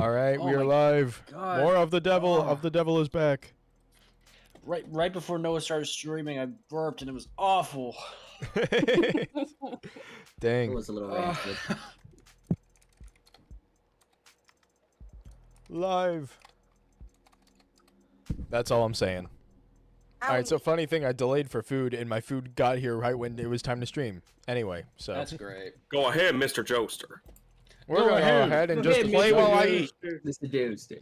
All right, Oh we are my live. God. More of the devil. Oh. Of the devil is back. Right before Noah started streaming, I burped and it was awful. It Dang. was a little Uh, rancid. Live. That's all I'm saying. All right, so funny thing, I delayed for food, and my food got here right when it was time to stream. Anyway, so That's great. Go ahead, Mr. Joester. we're Go gonna go ahead. ahead and Go just ahead, play Mr. while I Joester. eat. Mr. Doomsday.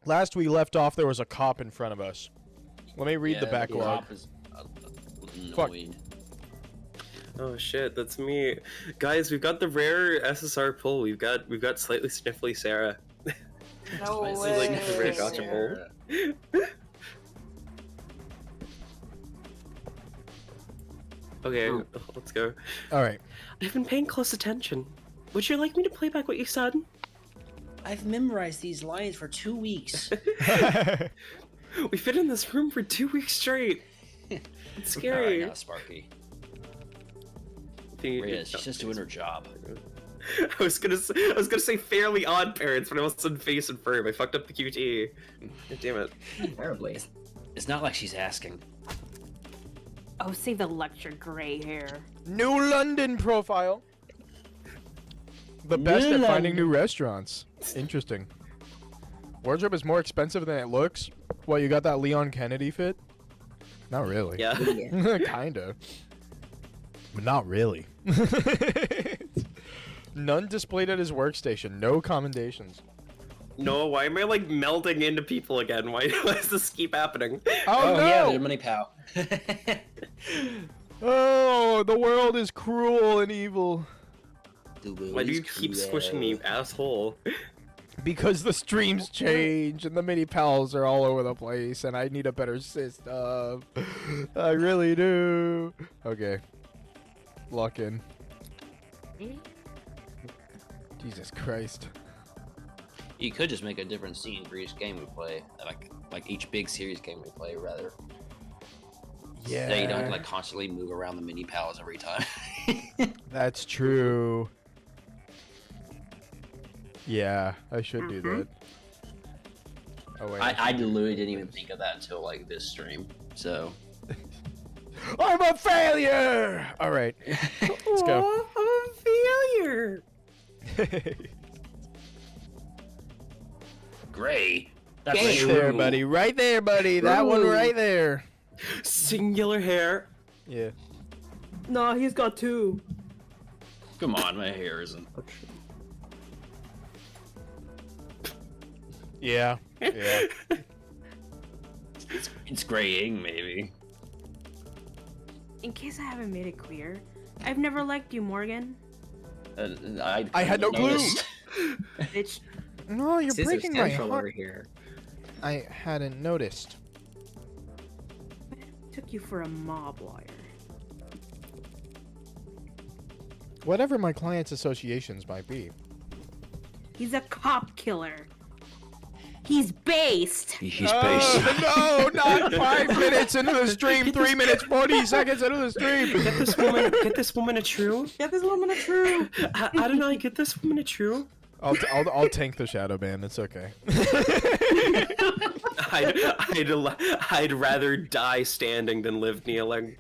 Last we left off, there was a cop in front of us. Let me read the backlog. Cop is Fuck. annoying. Oh shit, that's me. Guys, we've got the rare SSR pull. We've got slightly sniffly Sarah. No This is way. like the rare gotcha pull. Okay, Oh. let's go. All right. I've been paying close attention. Would you like me to play back what you said? I've memorized these lines for 2 weeks. We've been in this room for 2 weeks straight. It's Alright, scary. now, Sparky. The- Rhea, she's just doing her job. I was gonna say Fairly Odd Parents, but I almost said Face and Firm. I fucked up the QT. God damn it. Terribly. It's not like she's asking. Oh, save the lecture gray hair. New London profile. The best New at finding London. new restaurants. Interesting. Wardrobe is more expensive than it looks. What, you got that Leon Kennedy fit? Not really. Yeah. Kinda. But not really. None displayed at his workstation. No commendations. No, why am I like melding into people again? Why does this keep happening? Oh, no! yeah, they're money pal. Oh, the world is cruel and evil. Why do you keep squishing me, asshole? Because the streams change and the mini pals are all over the place and I need a better system. I really do. Okay. Lock in. Jesus Christ. You could just make a different scene for each game we play, like each big series game we play, rather. Yeah. So you don't have to like constantly move around the mini pals every time. That's true. Yeah, I should do that. Oh wait. I literally didn't even think of that until like this stream. So I'm a failure. All right. Let's go. I'm a failure. Gray. That's Right true. there, buddy. Right there, buddy. That one right there. Singular hair. Yeah. No, he's got two. Come on, my hair isn't. Yeah. Yeah. It's graying, maybe. In case I haven't made it clear, I've never liked you, Morgan. I had no clue. noticed. Bitch. No, you're Scissor breaking my Central over heart. here. I hadn't noticed. Took you for a mob lawyer. Whatever my client's associations might be. He's a cop killer. He's based. He's Oh, no, not 5 minutes into the stream, 3 minutes, 40 seconds into the stream. Get this woman a true. Get this woman a true. I don't know. Get this woman a true. I'll tank the shadow ban. It's okay. I'd rather die standing than live kneeling.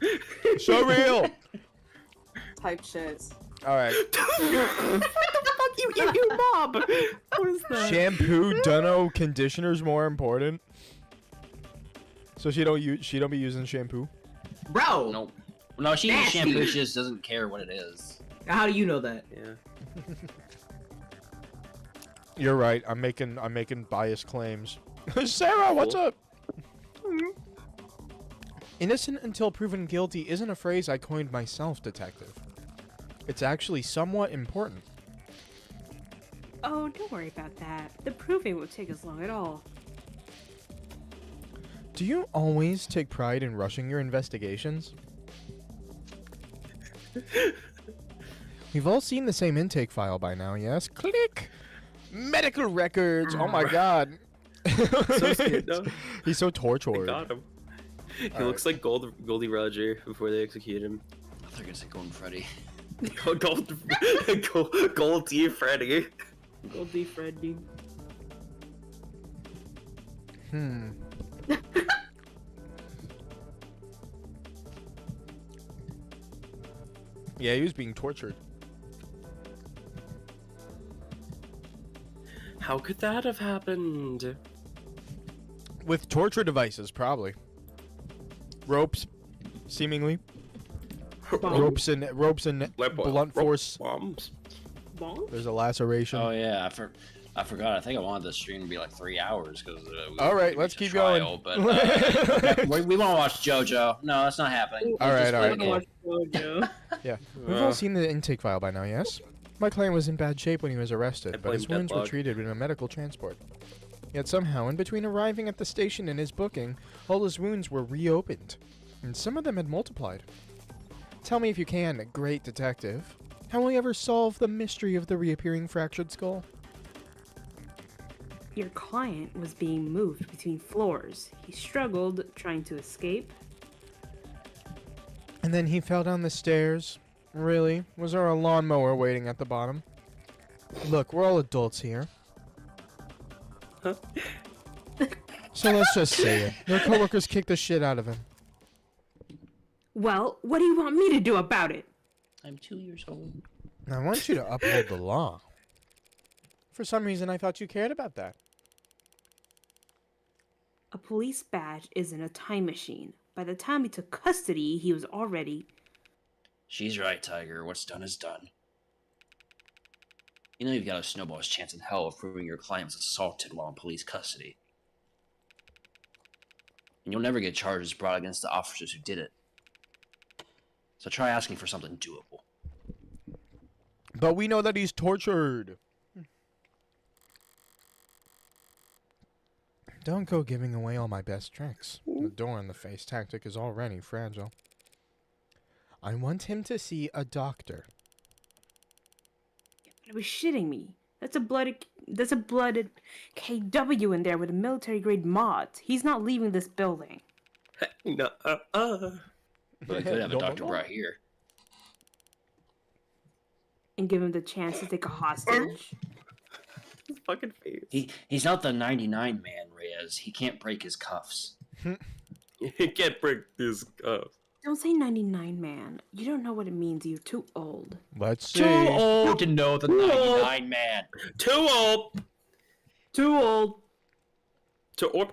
So real. Type shit. All right. Fuck you mob. What is that? Shampoo, Dunno, conditioner's more important. So she don't be using shampoo. Bro! Nope. No, she uses Nasty. shampoo. She just doesn't care what it is. How do you know that? Yeah. You're right. I'm making biased claims. Sarah, what's up? Innocent until proven guilty isn't a phrase I coined myself, detective. It's actually somewhat important. Oh, don't worry about that. The proving won't take as long at all. Do you always take pride in rushing your investigations? We've all seen the same intake file by now, yes? Click! Medical records! Oh my god. So scared, though. He's so I tortured. got him. He Alright. looks like Goldie Roger before they execute him. I thought you were gonna say Golden Freddy. Goldie Freddy. Goldie Freddy. Hmm. Yeah, he was being tortured. How could that have happened? With torture devices, probably. Ropes, seemingly. Ropes and blunt force. Bombs. Bonk? There's a laceration. Oh yeah, I forgot. I think I wanted the stream to be like 3 hours because. All right, let's keep going. But we want to watch JoJo. No, that's not happening. All right, Just all right. play the game. Jojo. Yeah, we've all seen the intake file by now, yes? My client was in bad shape when he was arrested, but his blame wounds were Deadlock. treated in a medical transport. Yet somehow, in between arriving at the station and his booking, all his wounds were reopened, and some of them had multiplied. Tell me if you can, great detective. How will you ever solve the mystery of the reappearing fractured skull? Your client was being moved between floors. He struggled trying to escape. And then he fell down the stairs. Really? Was there a lawnmower waiting at the bottom? Look, we're all adults here. So let's just say it. Your coworkers kicked the shit out of him. Well, what do you want me to do about it? I'm 2 years old. I want you to uphold the law. For some reason, I thought you cared about that. A police badge isn't a time machine. By the time he took custody, he was already... She's right, Tiger. What's done is done. You know you've got a snowball's chance in hell of proving your client was assaulted while in police custody. And you'll never get charges brought against the officers who did it. So try asking for something doable. But we know that he's tortured. Don't go giving away all my best tricks. The door in the face tactic is already fragile. I want him to see a doctor. I was shitting me. That's a blooded KW in there with a military grade mods. He's not leaving this building. No. But we could have a No, doctor no. right here. And give him the chance to take a hostage. His fucking face. He's not the 99 man, Reyes. He can't break his cuffs. He can't break this. Don't say 99 man. You don't know what it means. You're too old. Let's see. Too old to know the 99 man. Too old. Too old. Too old.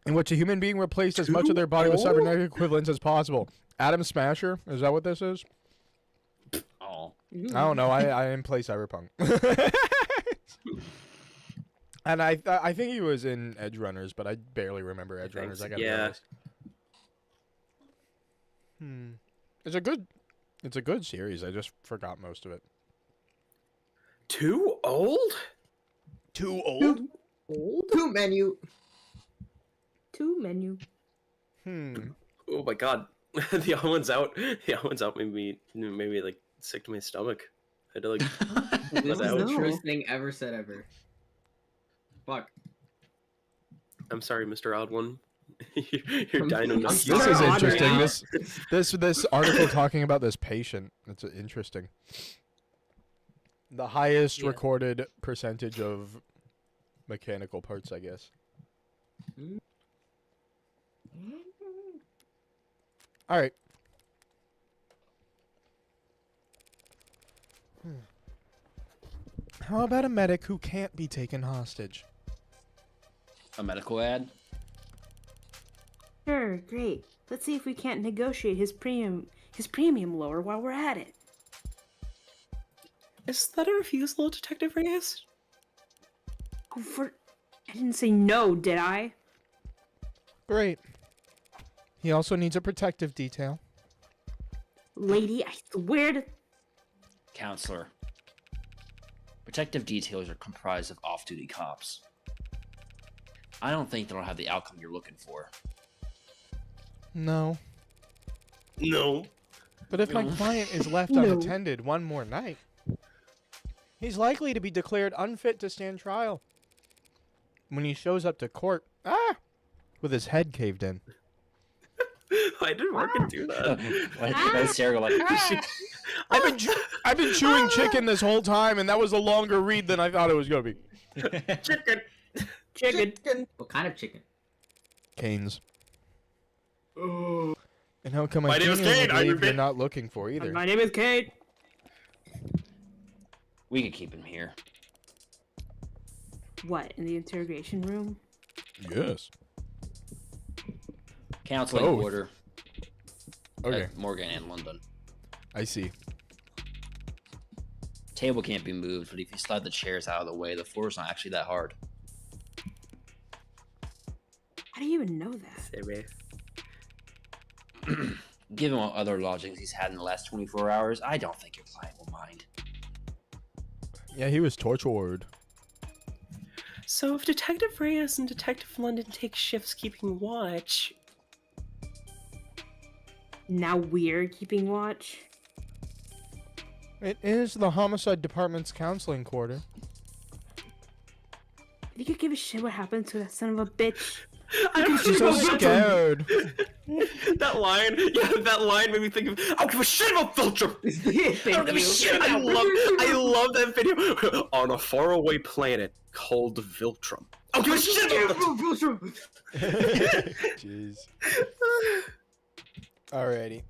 In which a human being replaced as much of their body with cybernetic equivalents as possible. Adam Smasher? Is that what this is? Oh. I don't know. I didn't play Cyberpunk. And I think he was in Edge Runners, but I barely remember Edge Runners. I gotta be yeah. honest. It's a good series. I just forgot most of it. Too old? Too old? Two menu. Two menu. Oh my god. The other one's out. The other one's out made me like sick to my stomach. I had to like This is out. the truest thing ever said ever. Fuck. I'm sorry, Mr. Odd One. You're dying of I'm This sorry, is Audrey. interesting. This article talking about this patient. It's interesting. The highest recorded percentage of mechanical parts, I guess. All right. How about a medic who can't be taken hostage? A medical ad? Sure, great. Let's see if we can't negotiate his premium lower while we're at it. Is that a refusal, Detective Reyes? Oh, I didn't say no, did I? Great. He also needs a protective detail. Lady, I swear to... Counselor. Protective details are comprised of off-duty cops. I don't think they'll have the outcome you're looking for. No. No. But if my client is left unattended one more night, he's likely to be declared unfit to stand trial. When he shows up to court, with his head caved in. I didn't fucking do that. Why is Sarah like, I've been chewing chicken this whole time, and that was a longer read than I thought it was gonna be. Chicken. Chicken. What kind of chicken? Canes. Oh. And how come My I name is genuinely Kane, I believe you're repeat. not looking for either? My name is Kate. We could keep him here. What, in the interrogation room? Yes. Counseling Both. order. Okay, At Morgan and London. I see. Table can't be moved, but if you slide the chairs out of the way, the floor's not actually that hard. How do you even know that? Sorry. Given what other lodgings he's had in the last 24 hours, I don't think your client will mind. Yeah, he was tortured. So if Detective Reyes and Detective London take shifts keeping watch, Now we're keeping watch. It is the homicide department's counseling quarter. If you could give a shit what happened to that son of a bitch. I'm She's so scared. That line made me think of. I don't give a shit about Viltrum. I don't give a shit. I love that video on a faraway planet called Viltrum. I don't give a shit about Viltrum. Jeez. Alrighty.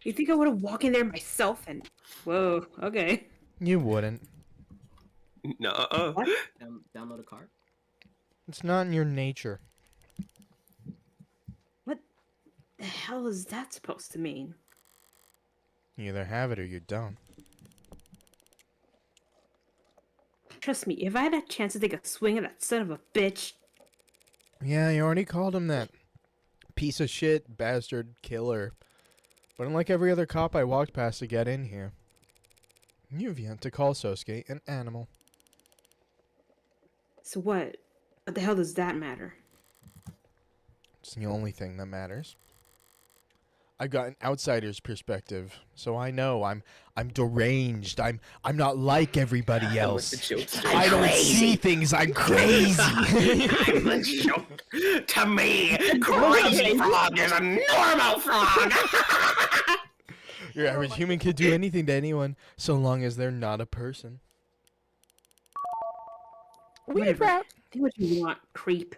You think I would have walked in there myself and... Whoa, okay. You wouldn't. Nuh-uh. Download a card. It's not in your nature. What the hell is that supposed to mean? You either have it or you don't. Trust me, if I had a chance to take a swing at that son of a bitch... Yeah, you already called him that. Piece of shit, bastard, killer. But unlike every other cop I walked past to get in here, you've yet to call Sosuke an animal. So what? What the hell does that matter? It's the only thing that matters. I've got an outsider's perspective, so I know I'm deranged. I'm not like everybody else. I don't see things. I'm crazy. I'm the joke. To me, Crazy Frog is a normal frog. Your average human could do anything to anyone, so long as they're not a person. Whatever. Do what you want, creep.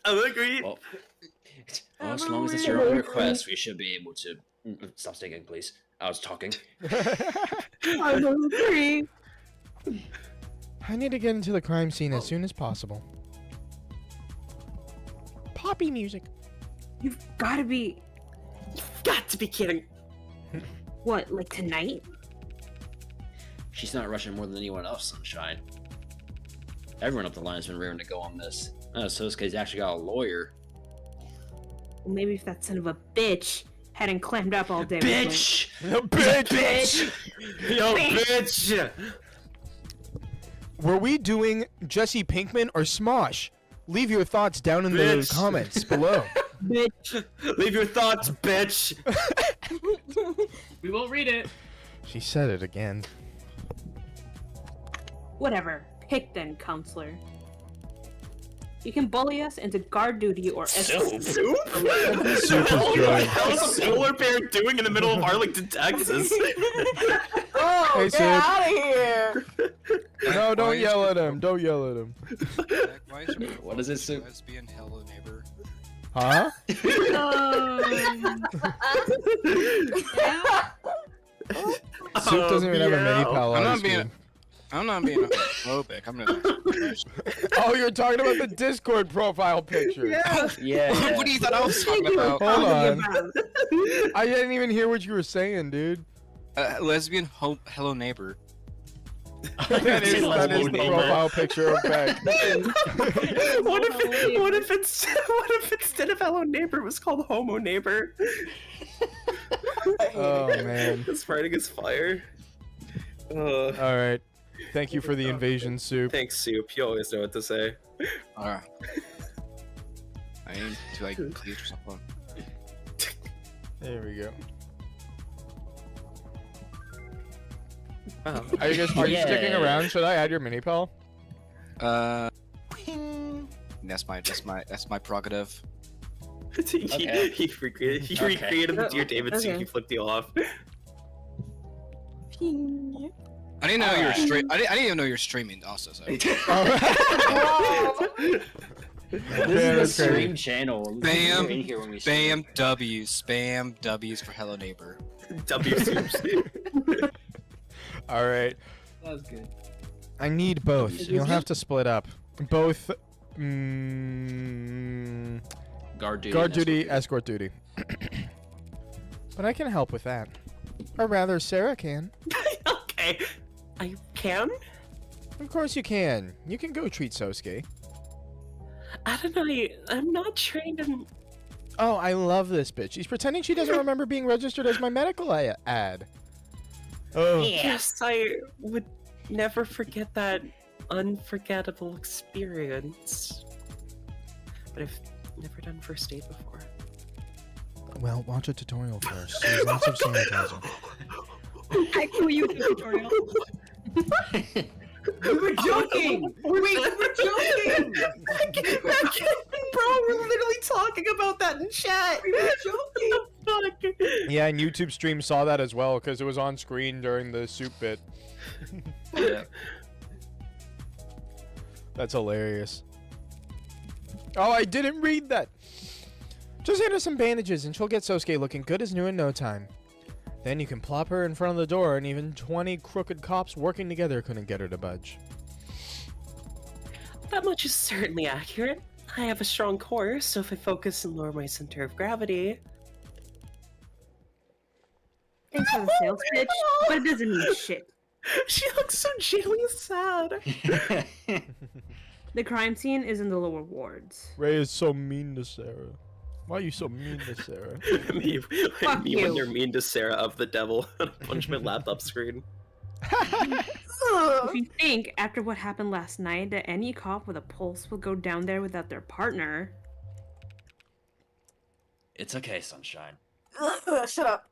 I agree. Well, as long as it's your own request, we should be able to... Stop singing, please. I was talking. I don't agree. I need to get into the crime scene as soon as possible. Poppy music. You've gotta be... Got to be kidding. What, like tonight? She's not rushing more than anyone else, Sunshine. Everyone up the line has been raring to go on this. Sosuke's actually got a lawyer. Well, maybe if that son of a bitch hadn't clammed up all day. with Bitch! Bitch! Yo, bitch! Were we doing Jesse Pinkman or Smosh? Leave your thoughts down in the Bitch. comments below. me. Bitch. Leave your thoughts, bitch! We won't read it. She said it again. Whatever. Pick then, counselor. You can bully us into guard duty or Soup? Soup is What the good. hell is a polar bear doing in the middle of Arlington, Texas? Hey, Soup. out of here! No, don't Why yell is at him. Don't yell at him. Why is your What is it, Soup? lesbian hello neighbor? Huh? Soup doesn't even have a mini pal I'm on not his being- screen. I'm not being homophobic. I'm just. Oh, you're talking about the Discord profile picture. Yeah. What do you thought I was talking about? Hold on. I didn't even hear what you were saying, dude. Lesbian hello neighbor. that is the profile picture of Beck. what if instead of hello neighbor it was called homo neighbor? Oh, man. It's fighting his fire. All right. Thank you for the invasion, Soup. Thanks, Soup. You always know what to say. Alright. I aim to like please or something. There we go. Wow. Are you sticking Yeah. around? Should I add your mini pal? That's my prerogative. Okay. He recreated the Dear David scene. Okay. He flipped you off. I didn't know you were I didn't even know you were streaming also. So. This Yeah, is the that's crazy. stream channel. Bam, We're in here when we stream. spam W's for Hello Neighbor. W seems. All right. That was good. I need both. Excuse You'll me? have to split up. Both. Guard duty. Guard and duty, escort escort duty. But I can help with that. Or rather, Sarah can. Okay. I can? Of course you can. You can go treat Sosuke. I don't know. I'm not trained in. Oh, I love this bitch. She's pretending she doesn't remember being registered as my medical ad. Oh. Yes, I would never forget that unforgettable experience. But I've never done first aid before. Well, watch a tutorial first. Use lots of sanitizer. Actually, you tutorial. We were joking! Wait, we were joking! Bro, we're literally talking about that in chat. We were joking! Yeah, and YouTube stream saw that as well because it was on screen during the soup bit. Yeah. That's hilarious. Oh, I didn't read that. Just hand her some bandages and she'll get Sosuke looking good as new in no time. Then you can plop her in front of the door and even 20 crooked cops working together couldn't get her to budge. That much is certainly accurate. I have a strong core, so if I focus and lower my center of gravity. Thanks for the sales pitch, but it doesn't mean shit. She looks so genuinely sad. The crime scene is in the lower wards. Ray is so mean to Sarah. Why are you so mean to Sarah? me Fuck me you. when you're mean to Sarah of the devil. Punch my laptop screen. If you think, after what happened last night, that any cop with a pulse will go down there without their partner, It's okay, Sunshine. Shut up.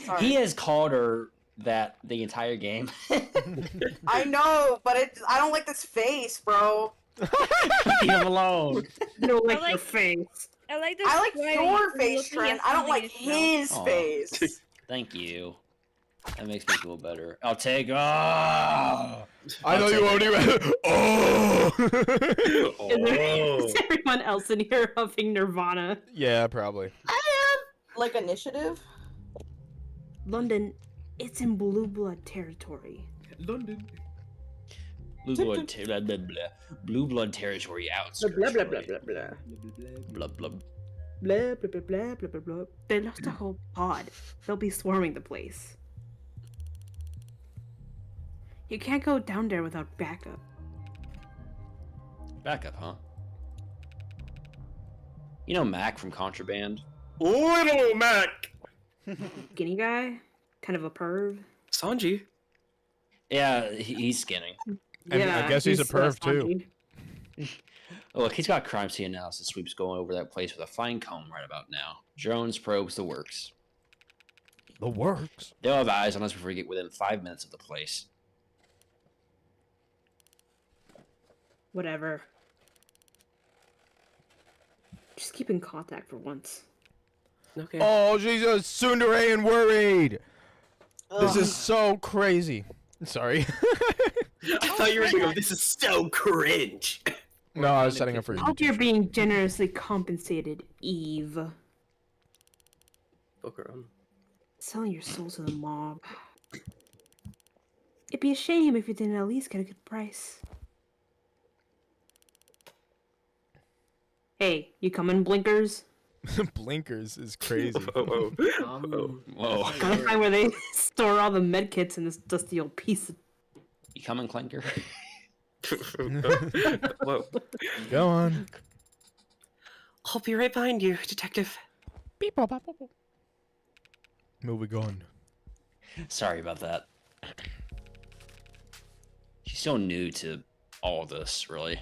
Sorry. He has called her that the entire game. I know, but I don't like this face, bro. Leave him alone. you don't like I like- your face. I like this. I like sweaty your looking face, at Trent. I don't something like in his Aw. face. Thank you. That makes me feel better. I'll take. Oh. I I'll know you take won't it. even. Oh! Is everyone else in here huffing Nirvana? Yeah, probably. Like initiative? London, it's in blue blood territory. London. Blue blood, blah, blah, blah. Blue blood territory outskirts. blah blah right? blah blah. Blah blah. Blah blah blah blah blah blah blah. They lost a whole pod. They'll be swarming the place. You can't go down there without backup. Backup, huh? You know Mac from Contraband? Little Mac. Skinny guy, kind of a perv. Sanji. Yeah, he's skinny. And I guess he's a perv, too. Oh, look, he's got crime scene analysis sweeps going over that place with a fine comb right about now. Drones, probes, the works. The works. They'll have eyes on us before we get within 5 minutes of the place. Whatever. Just keep in contact for once. Okay. Oh, she's a tsundere and worried. This Ugh. is so crazy. Sorry. I thought you were going to go, this is so cringe. No, I was setting up for I you. hope you're being generously compensated, Eve. Book her on. Selling your soul to the mob. It'd be a shame if you didn't at least get a good price. Hey, you coming, blinkers? Blinkers is crazy. Oh, Whoa. Gotta find where they store all the med kits in this dusty old piece of... You coming, Clinker? Whoa. Go on. I'll be right behind you, detective. Beep, bop, bop, bop, bop. Moving on. Sorry about that. She's so new to all of this, really.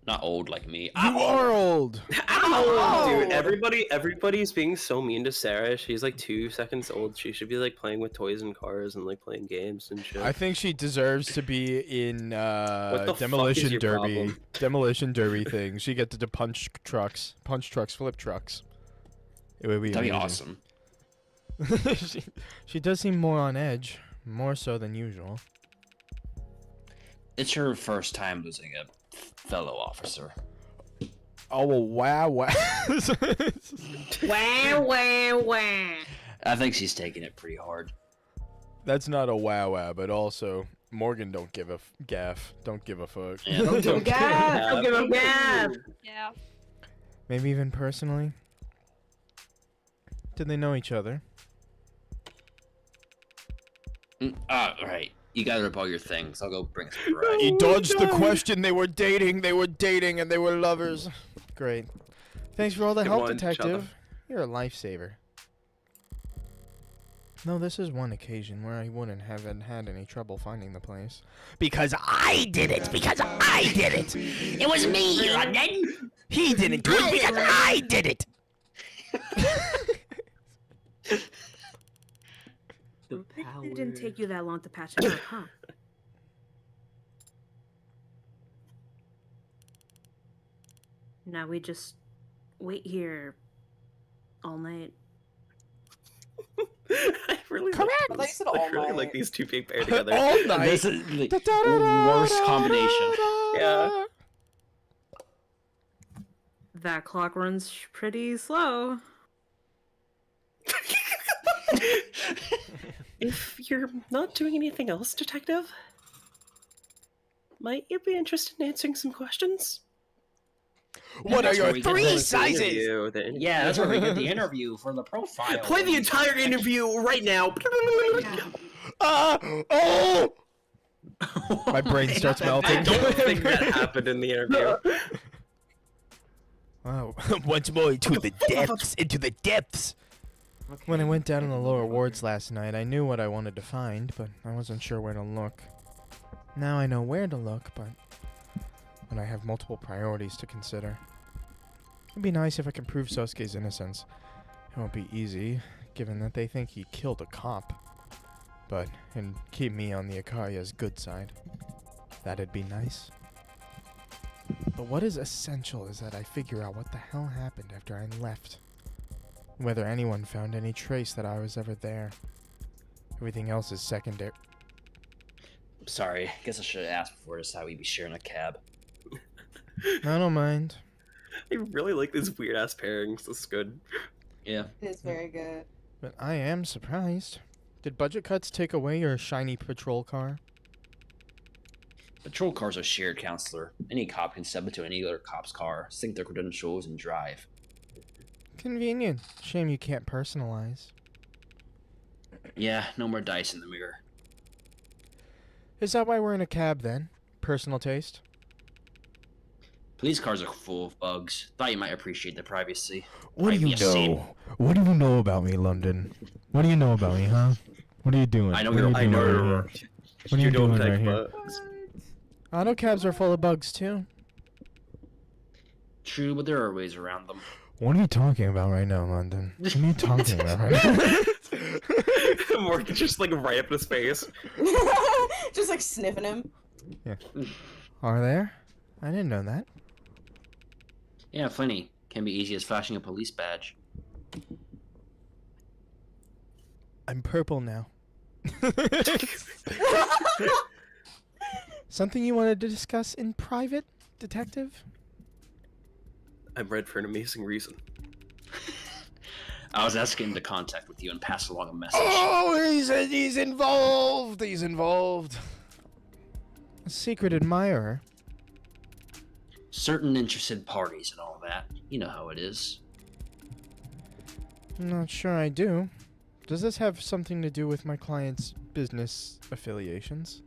Not old like me. You are old. Dude, everybody's being so mean to Sarah. She's like 2 seconds old. She should be like playing with toys and cars and like playing games and shit. I think she deserves to be in What the fuck is demolition your derby. problem? Demolition derby thing. She gets to punch trucks, flip trucks. It would be That'd be amazing. awesome. she does seem more on edge, more so than usual. It's her first time losing a fellow officer. Oh well, wow, wow. Wah, wah, wah. I think she's taking it pretty hard. That's not a wow wow, but also Morgan don't give a gaff. Don't give a fuck. Yeah. Don't give a gap. Don't give a gap. Yeah. Maybe even personally. Did they know each other? Right. You gotta rip all your things. I'll go bring some variety. You dodged the question. They were dating, and they were lovers. Great. Thanks for all the Come help, on, shut detective. You're a lifesaver. No, this is one occasion where I wouldn't have had any trouble finding the place. Because I did it! Because I did it! It was me, London! He didn't do it because I did it! It didn't take you that long to patch it up, huh? Now we just wait here all night. I really Correct. I thought you said all I really night. like these two being paired together. All night. This is the worst combination. Yeah. That clock runs pretty slow. If you're not doing anything else, detective, might you be interested in answering some questions? What are That's your where we get three the sizes? Yeah, that's where we get the interview for the profile. Play the entire interview right now. Oh! My brain starts melting. I don't think that happened in the interview. Wow. Once more into the depths. When I went down in the lower wards last night, I knew what I wanted to find, but I wasn't sure where to look. Now I know where to look, but I have multiple priorities to consider. It'd be nice if I could prove Sosuke's innocence. It won't be easy, given that they think he killed a cop. But, and keep me on the Ikaria's good side. That'd be nice. But what is essential is that I figure out what the hell happened after I left. Whether anyone found any trace that I was ever there. Everything else is secondary. Sorry, guess I should have asked before to decide we'd be sharing a cab. I don't mind. I really like these weird ass pairings. This is good. Yeah. It is very good. But I am surprised. Did budget cuts take away your shiny patrol car? Patrol cars are shared, counselor. Any cop can step into any other cop's car, sync their credentials, and drive. Convenient. Shame you can't personalize. Yeah, no more dice in the mirror. Is that why we're in a cab then? Personal taste? Police cars are full of bugs. Thought you might appreciate the privacy. What do you Privacy. know? What do you know about me, London? What do you know about me, huh? What are you doing? I know What you're- are you I doing know right you're here? right. What are you doing take right here? bugs. Auto cabs are full of bugs too. True, but there are ways around them. What are you talking about right now, London? What are you talking about right now? Morgan just like right up in his face. Just like sniffing him. Are there? I didn't know that. Yeah, plenty. Can be easy as flashing a police badge. I'm purple now. Something you wanted to discuss in private, detective? I'm red for an amazing reason. I was asking into contact with you and pass along a message. Oh, he's involved. He's involved. A secret admirer. Certain interested parties and all that. You know how it is. I'm not sure I do. Does this have something to do with my client's business affiliations?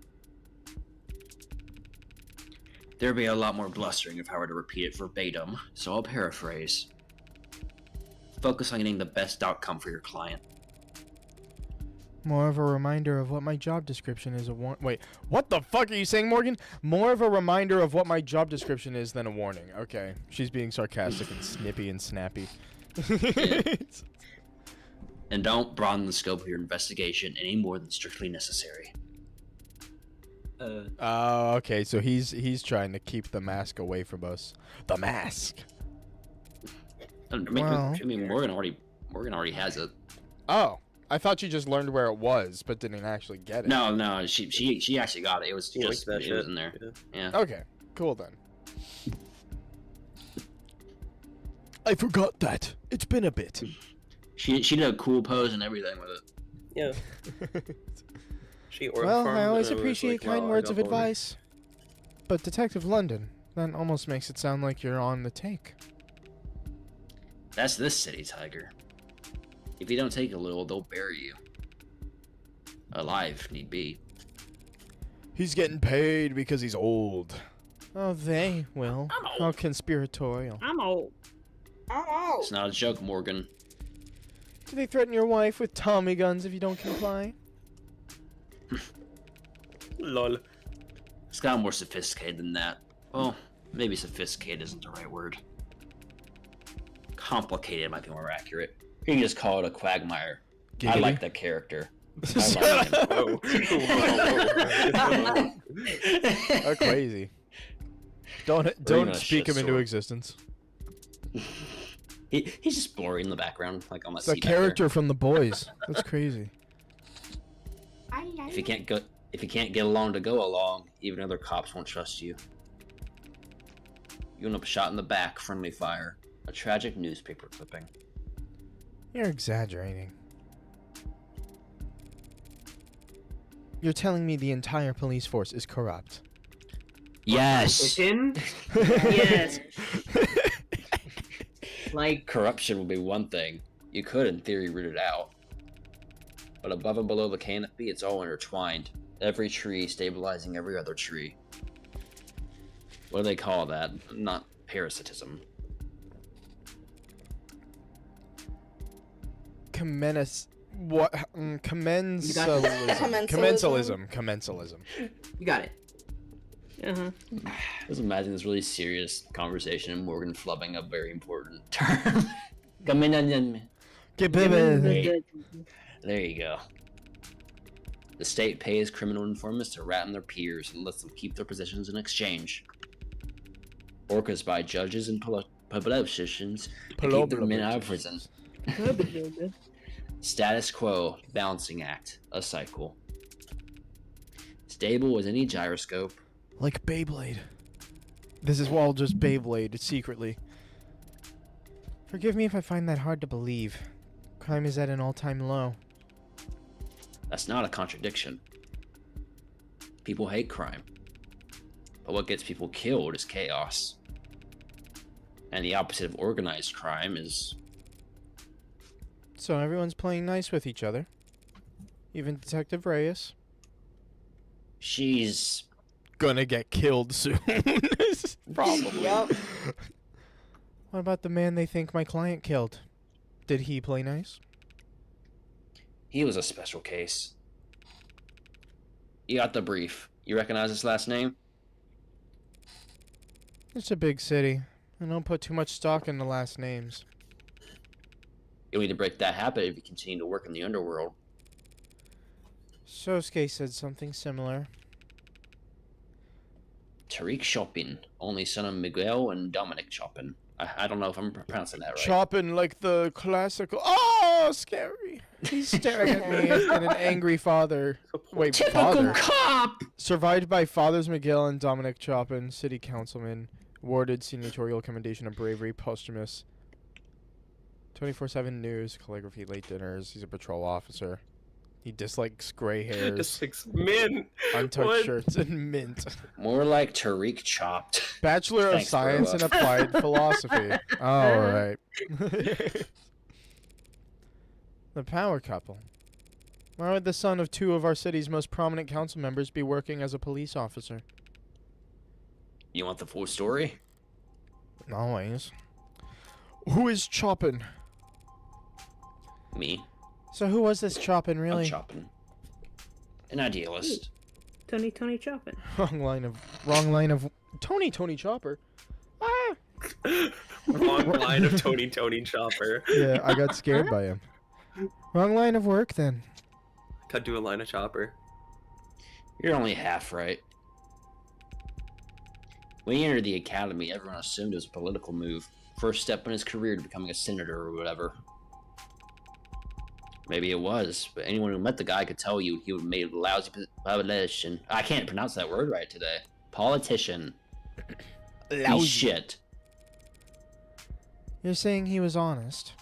There'd be a lot more blustering if I were to repeat it verbatim, so I'll paraphrase. Focus on getting the best outcome for your client. More of a reminder of what my job description is Wait, what the fuck are you saying, Morgan? More of a reminder of what my job description is than a warning. Okay. She's being sarcastic and snippy and snappy. And don't broaden the scope of your investigation any more than strictly necessary. Oh, okay. So he's trying to keep the mask away from us. The mask. I mean, Well- Morgan already has it. Oh, I thought you just learned where it was, but didn't actually get it. No, she actually got it. It was You like just that it was shit? in there. Yeah. Yeah. Okay, cool then. I forgot that. It's been a bit. She did a cool pose and everything with it. Yeah. She Well, I always and was appreciate like, kind wow, I words got of boner. advice. But Detective London, that almost makes it sound like you're on the take. That's this city, Tiger. If you don't take a little, they'll bury you. Alive, need be. He's getting paid because he's old. Oh, they will. I'm How old. conspiratorial. I'm old. Oh, It's not a joke, Morgan. Do they threaten your wife with Tommy guns if you don't comply? Lol. It's got more sophisticated than that. Well, maybe sophisticated isn't the right word. Complicated might be more accurate. You can just call it a quagmire. I Giggity. like that character. I like him. Oh, crazy. Don't gonna speak him into shitstorm. existence. He's just blurry in the background, like on that It's a seat back there. character from The Boys. That's crazy. If you can't get along to go along, even other cops won't trust you. You end up shot in the back, friendly fire. A tragic newspaper clipping. You're exaggerating. You're telling me the entire police force is corrupt. Yes! Yes. Like, Corruption would be one thing. You could, in theory, root it out. But above and below the canopy, it's all intertwined. Every tree stabilizing every other tree. What do they call that? Not parasitism. What? Commensalism. Commensalism. Commensalism. you got it. Uh-huh. Just imagine this really serious conversation and Morgan flubbing a very important term. There you go. The state pays criminal informants to rat on their peers and lets them keep their positions in exchange. Orcas buy judges and politicians to keep their men out of prison. Status quo, balancing act, a cycle. Stable as any gyroscope. Like Beyblade. This is all just Beyblade secretly. Forgive me if I find that hard to believe. Crime is at an all-time low. That's not a contradiction. People hate crime. But what gets people killed is chaos. And the opposite of organized crime is... So everyone's playing nice with each other. Even Detective Reyes. She's... Gonna get killed soon. Probably. Yup. What about the man they think my client killed? Did he play nice? He was a special case. You got the brief. You recognize his last name? It's a big city. I don't put too much stock in the last names. You'll need to break that habit if you continue to work in the underworld. Sosuke said something similar. Tariq Chopin, only son of Miguel and Dominic Chopin. I don't know if I'm pronouncing that right. Chopping like the classical. Oh, scary. He's staring at me and an angry father. Wait, father? cop! Survived by fathers Miguel and Dominic Chopin, city councilman, awarded senatorial commendation of bravery, posthumous. 24/7 news, calligraphy, late dinners. He's a patrol officer. He dislikes gray hairs, Just like men. untouched What? shirts, and mint. More like Tariq Chopped. Bachelor of Thanks, Science in bro. Applied Philosophy. All right. The power couple. Why would the son of two of our city's most prominent council members be working as a police officer? You want the full story? Always. Who is Chopin? Me. So who was this Chopin, really? I'm Chopin. An idealist. Tony Chopin. Wrong line of Tony Chopper. Ah! Wrong line of Tony Chopper. Yeah, I got scared by him. Wrong line of work then. Could do a line of Chopper. You're only half right. When he entered the academy, everyone assumed it was a political move. First step in his career to becoming a senator or whatever. Maybe it was, but anyone who met the guy could tell you he would have made a lousy politician. I can't pronounce that word right today. Politician. He's shit. You're saying he was honest?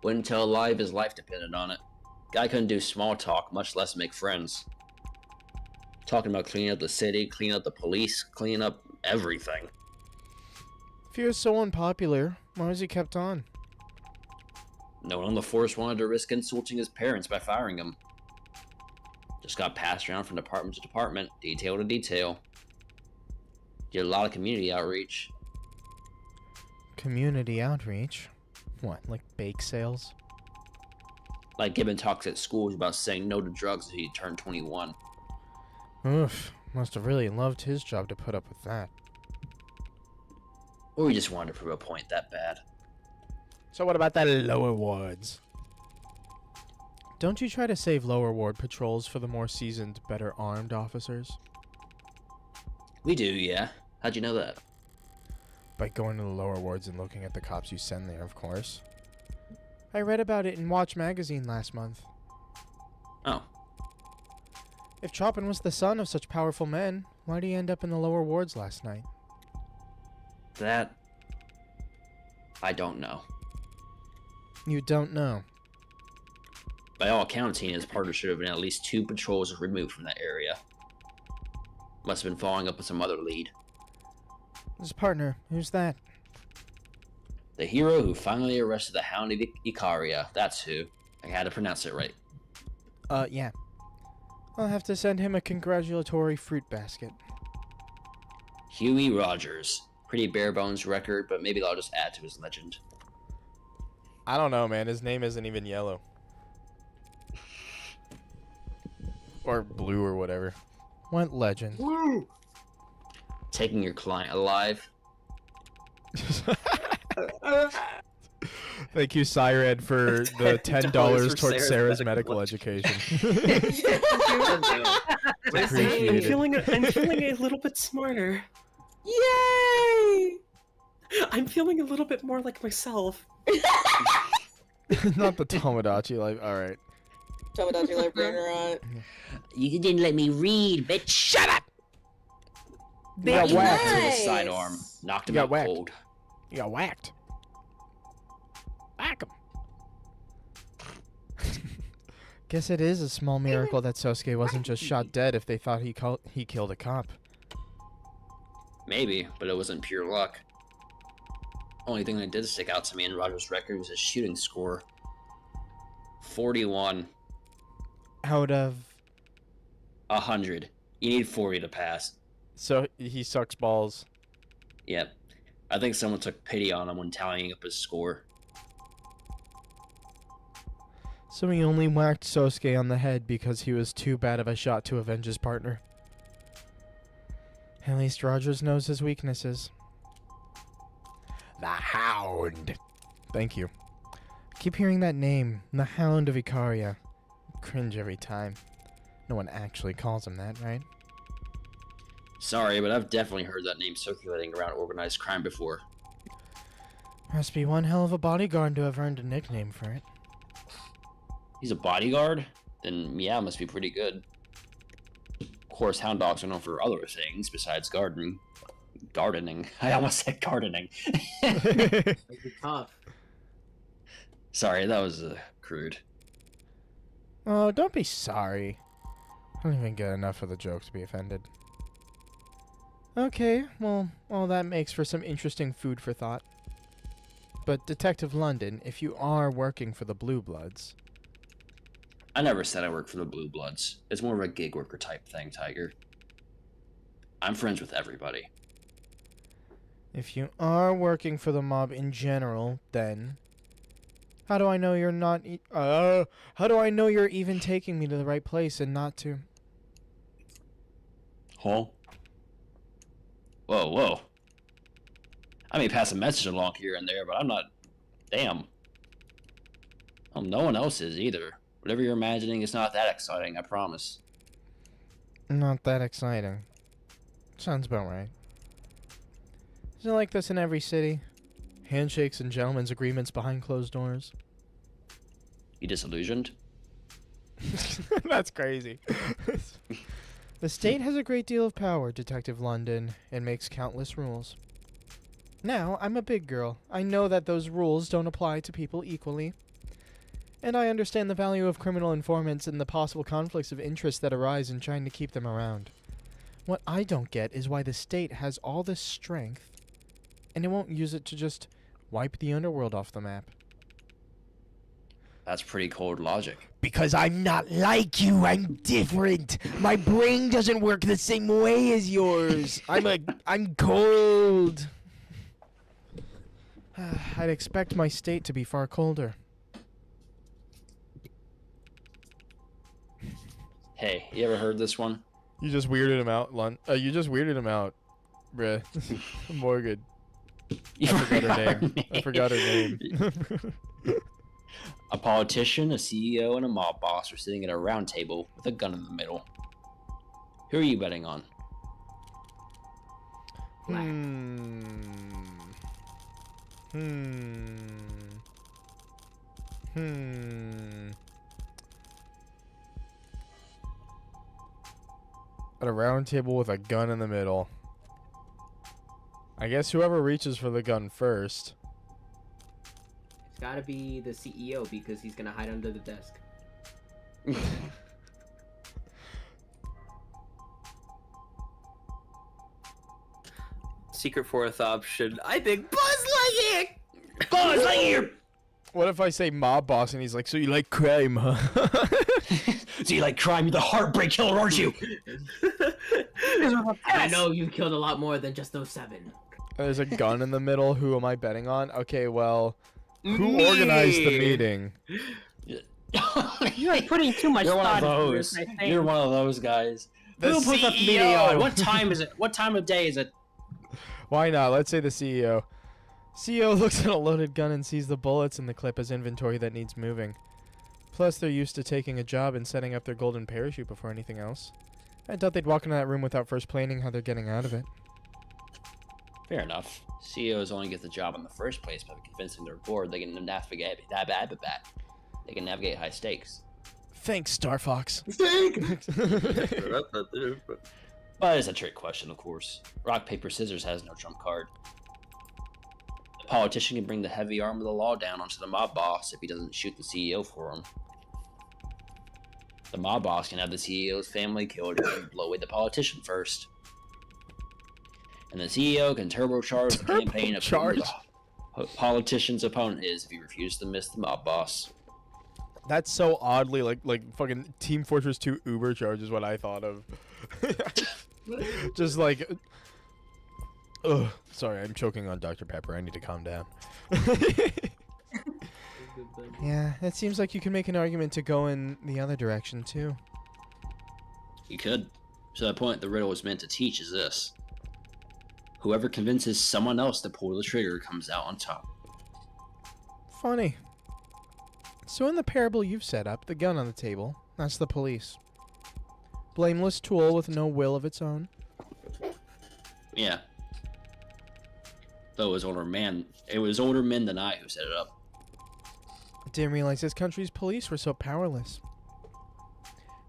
Wouldn't tell a lie if his life depended on it. Guy couldn't do small talk, much less make friends. Talking about cleaning up the city, cleaning up the police, cleaning up everything. If he was so unpopular, why was he kept on? No one on the force wanted to risk insulting his parents by firing him. Just got passed around from department to department, detail to detail. Did a lot of community outreach. Community outreach? What, like bake sales? Like giving talks at schools about saying no to drugs until he turned 21. Oof, must have really loved his job to put up with that. Or he just wanted to prove a point that bad. So what about the lower wards? Don't you try to save lower ward patrols for the more seasoned, better armed officers? We do, yeah. How'd you know that? By going to the lower wards and looking at the cops you send there, of course. I read about it in Watch magazine last month. Oh. If Chopin was the son of such powerful men, why did he end up in the lower wards last night? That... I don't know. You don't know. By all accounts, he and his partner should have been at least 2 patrols removed from that area. Must have been following up with some other lead. His partner, who's that? The hero who finally arrested the Hound of Icaria. That's who. I had to pronounce it right. Yeah. I'll have to send him a congratulatory fruit basket. Huey Rogers. Pretty bare bones record, but maybe I'll just add to his legend. I don't know, man. His name isn't even yellow. Or blue or whatever. What legend? Taking your client alive. Thank you, Syred, for the $10 $10 towards for Sarah's medical education. I'm Appreciate it. feeling a little bit smarter. Yay! I'm feeling a little bit more like myself. Not the Tomodachi life. Alright. Tomodachi Librarian, right? You didn't let me read, bitch. Shut up! You got Very whacked. To his nice. sidearm. Knocked him You got out whacked. cold. You got whacked. Whack him. Guess it is a small miracle that Sosuke wasn't just shot dead if they thought he killed a cop. Maybe, but it wasn't pure luck. Only thing that did stick out to me in Rogers' record was his shooting score. 41. Out of... 100. You need 40 to pass. So he sucks balls. Yep. I think someone took pity on him when tallying up his score. So he only whacked Sosuke on the head because he was too bad of a shot to avenge his partner. At least Rogers knows his weaknesses. The Hound. Thank you. I keep hearing that name, the Hound of Icaria. Cringe every time. No one actually calls him that, right? Sorry, but I've definitely heard that name circulating around organized crime before. Must be one hell of a bodyguard to have earned a nickname for it. He's a bodyguard? Then yeah, must be pretty good. Of course, hound dogs are known for other things besides gardening. I almost said gardening. Like tough. Sorry, that was crude. Oh, don't be sorry. I don't even get enough of the joke to be offended. Okay, well, all that makes for some interesting food for thought. But Detective London, if you are working for the Blue Bloods... I never said I worked for the Blue Bloods. It's more of a gig worker type thing, Tiger. I'm friends with everybody. If you are working for the mob in general, then... How do I know you're not? How do I know you're even taking me to the right place and not to? Huh? Whoa, whoa. I may pass a message along here and there, but I'm not. Damn. Well, no one else is either. Whatever you're imagining is not that exciting, I promise. Not that exciting. Sounds about right. Isn't it like this in every city? Handshakes and gentlemen's agreements behind closed doors. You disillusioned? That's crazy. The state has a great deal of power, Detective London, and makes countless rules. Now, I'm a big girl. I know that those rules don't apply to people equally. And I understand the value of criminal informants and the possible conflicts of interest that arise in trying to keep them around. What I don't get is why the state has all this strength, and it won't use it to just wipe the underworld off the map. That's pretty cold logic. Because I'm not like you, I'm different. My brain doesn't work the same way as yours. I'm cold. I'd expect my state to be far colder. Hey, you ever heard this one? You just weirded him out, you just weirded him out, bruh. Morgan. I forgot her name. A politician, a CEO, and a mob boss are sitting at a round table with a gun in the middle. Who are you betting on? At a round table with a gun in the middle. I guess whoever reaches for the gun first. It's gotta be the CEO because he's gonna hide under the desk. Secret fourth option. I think Buzz Lightyear. Buzz Lightyear! What if I say mob boss and he's like, so you like crime, huh? So you like crime? You're the heartbreak killer, aren't you? I know you killed a lot more than just those 7. There's a gun in the middle. Who am I betting on? Okay, well, who Me. organized the meeting? You're putting too much You're one of thought into those. this, I think. You're one of those guys. The Who put that meeting CEO. on? What time is it? What time of day is it? Why not? Let's say the CEO. CEO looks at a loaded gun and sees the bullets in the clip as inventory that needs moving. Plus, they're used to taking a job and setting up their golden parachute before anything else. I doubt they'd walk into that room without first planning how they're getting out of it. Fair enough. CEOs only get the job in the first place by convincing their board they can navigate. They can navigate high stakes. Thanks, Star Fox. But it's a trick question, of course. Rock, paper, scissors has no trump card. The politician can bring the heavy arm of the law down onto the mob boss if he doesn't shoot the CEO for him. The mob boss can have the CEO's family killed and blow away the politician first. And the CEO can turbocharge the campaign of who the politician's opponent is if he refuses to miss the mob boss. That's so oddly like fucking Team Fortress 2 Uber charge is what I thought of. Just like, ugh. Sorry, I'm choking on Dr. Pepper. I need to calm down. Yeah, it seems like you can make an argument to go in the other direction too. You could. So the point the riddle was meant to teach is this. Whoever convinces someone else to pull the trigger comes out on top. Funny. So in the parable you've set up, the gun on the table, that's the police. Blameless tool with no will of its own. Yeah. Though it was older men than I who set it up. Didn't realize this country's police were so powerless.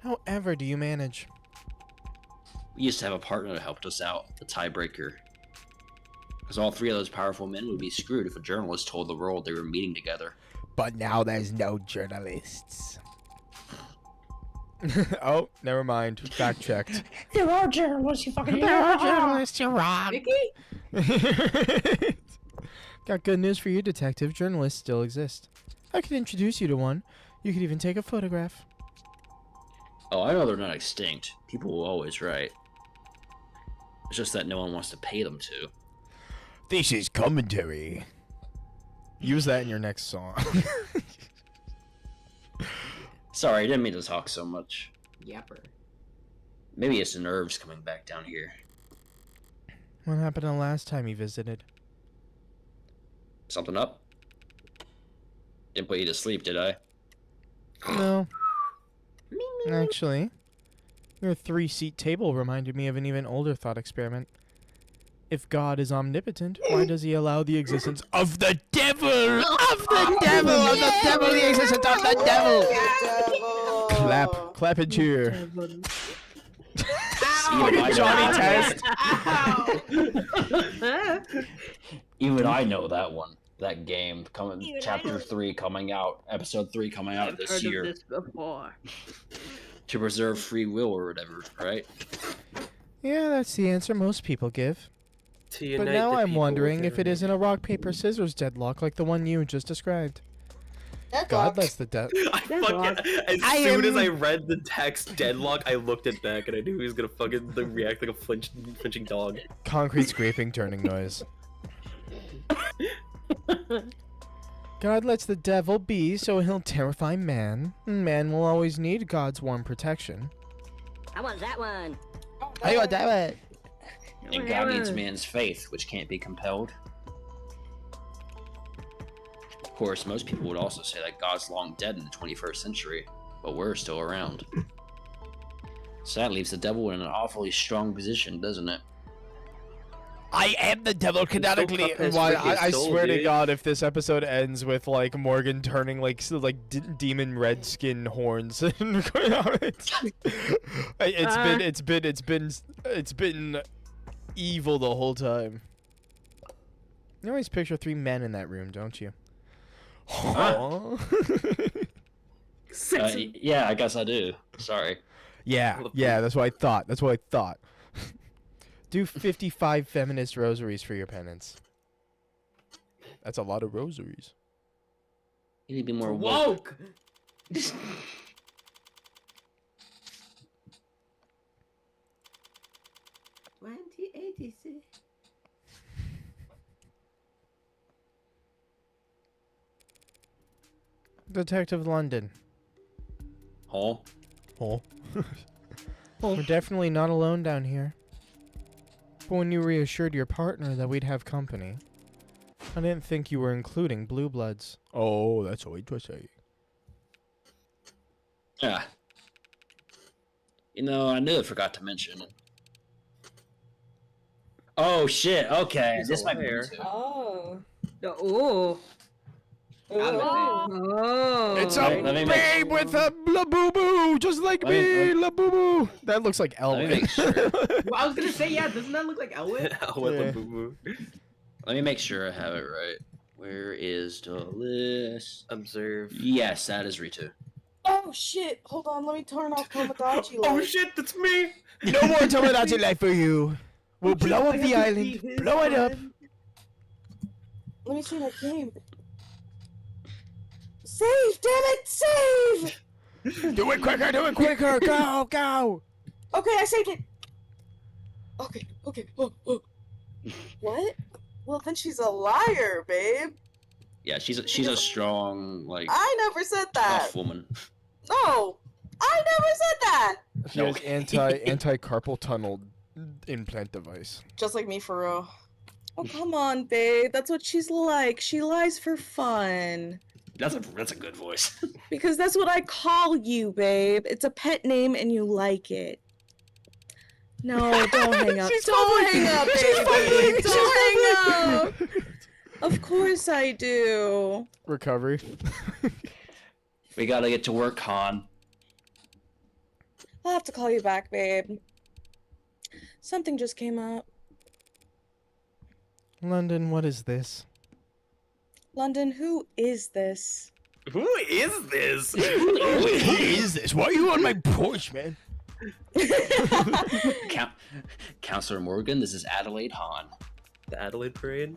However do you manage? We used to have a partner that helped us out, the tiebreaker. Because all 3 of those powerful men would be screwed if a journalist told the world they were meeting together. But now there's no journalists. Oh, never mind. Fact checked. There are journalists, you fucking There are journalists, you're wrong. Mickey? Got good news for you, detective. Journalists still exist. I could introduce you to one. You could even take a photograph. Oh, I know they're not extinct. People will always write. It's just that no one wants to pay them to. This is commentary. Use that in your next song. Sorry, I didn't mean to talk so much. Yapper. Maybe it's the nerves coming back down here. What happened the last time you visited? Something up? Didn't put you to sleep, did I? No. Actually, your 3-seat table reminded me of an even older thought experiment. If God is omnipotent, why does he allow the existence of the devil? Of the devil! Of the devil! The existence of the devil! Devil. Clap and cheer. Even I know Johnny that Test. Even I know that one. That game coming, chapter 3 coming out, episode 3 coming out this year. before. To preserve free will or whatever, right? Yeah, that's the answer most people give. To But unite now the I'm people wondering with if it their- isn't a rock, paper, scissors deadlock like the one you just described. God Deadlock. lets the death. I Deadlock. fucking, as I soon as am- I read the text deadlock, I looked it back and I knew he was gonna fucking react like a flinching dog. Concrete scraping turning noise. God lets the devil be so he'll terrify man. Man will always need God's warm protection. I want that one. I got that. And God needs man's faith, which can't be compelled. Of course, most people would also say that God's long dead in the 21st century, but we're still around. So that leaves the devil in an awfully strong position, doesn't it? I am the devil canonically. cup his Why? freaking I soul, swear to dude. God, if this episode ends with like Morgan turning like demon redskin horns and going out, it's been evil the whole time. You always picture 3 men in that room, don't you? Huh? Yeah, I guess I do. Sorry. Yeah, that's what I thought. That's what I thought. Do 55 feminist rosaries for your penance. That's a lot of rosaries. You need to be more woke. Woke. 2086. Detective London. Huh? Oh. We're definitely not alone down here. But when you reassured your partner that we'd have company, I didn't think you were including Blue Bloods. Oh, that's what I say. Yeah. You know, I knew I forgot to mention it. Oh shit, okay. He's This a might be liar. too. Oh. Oh. Oh. Oh. It's Let a me make- babe with a la boo boo, just like Let me- me, la boo boo. That looks like Let me Elwin. make sure. Well, I was gonna say, yeah, doesn't that look like Elwin? What Yeah. the boo-boo? Let me make sure I have it right. Where is the list? Observe. Yes, that is Ritu. Oh shit! Hold on, let me turn off Tomodachi Oh light. shit, that's me! No more Tomodachi life for you. We'll blow up I the have to island, see his blow it up. one. Let me see that game. Save! Damn it! Save! Do it quicker, go, go. Okay, I saved it. Okay. Oh. What? Well, then she's a liar, babe. Yeah, she's a strong, like, I never said that. tough woman. No, I never said that. She has anti-carpal tunnel implant device. Just like me, for real. Oh, come on, babe. That's what she's like. She lies for fun. That's a good voice. Because that's what I call you, babe. It's a pet name and you like it. No, don't hang up. She's Don't fumbling. hang up, She's baby. fumbling. Don't hang up. Of course I do. Recovery. We gotta get to work, Han. I'll have to call you back, babe. Something just came up. London, what is this? London, who is this? Who is this? Who is this? Why are you on my porch, man? Counselor Morgan, this is Adelaide Han. The Adelaide Parade?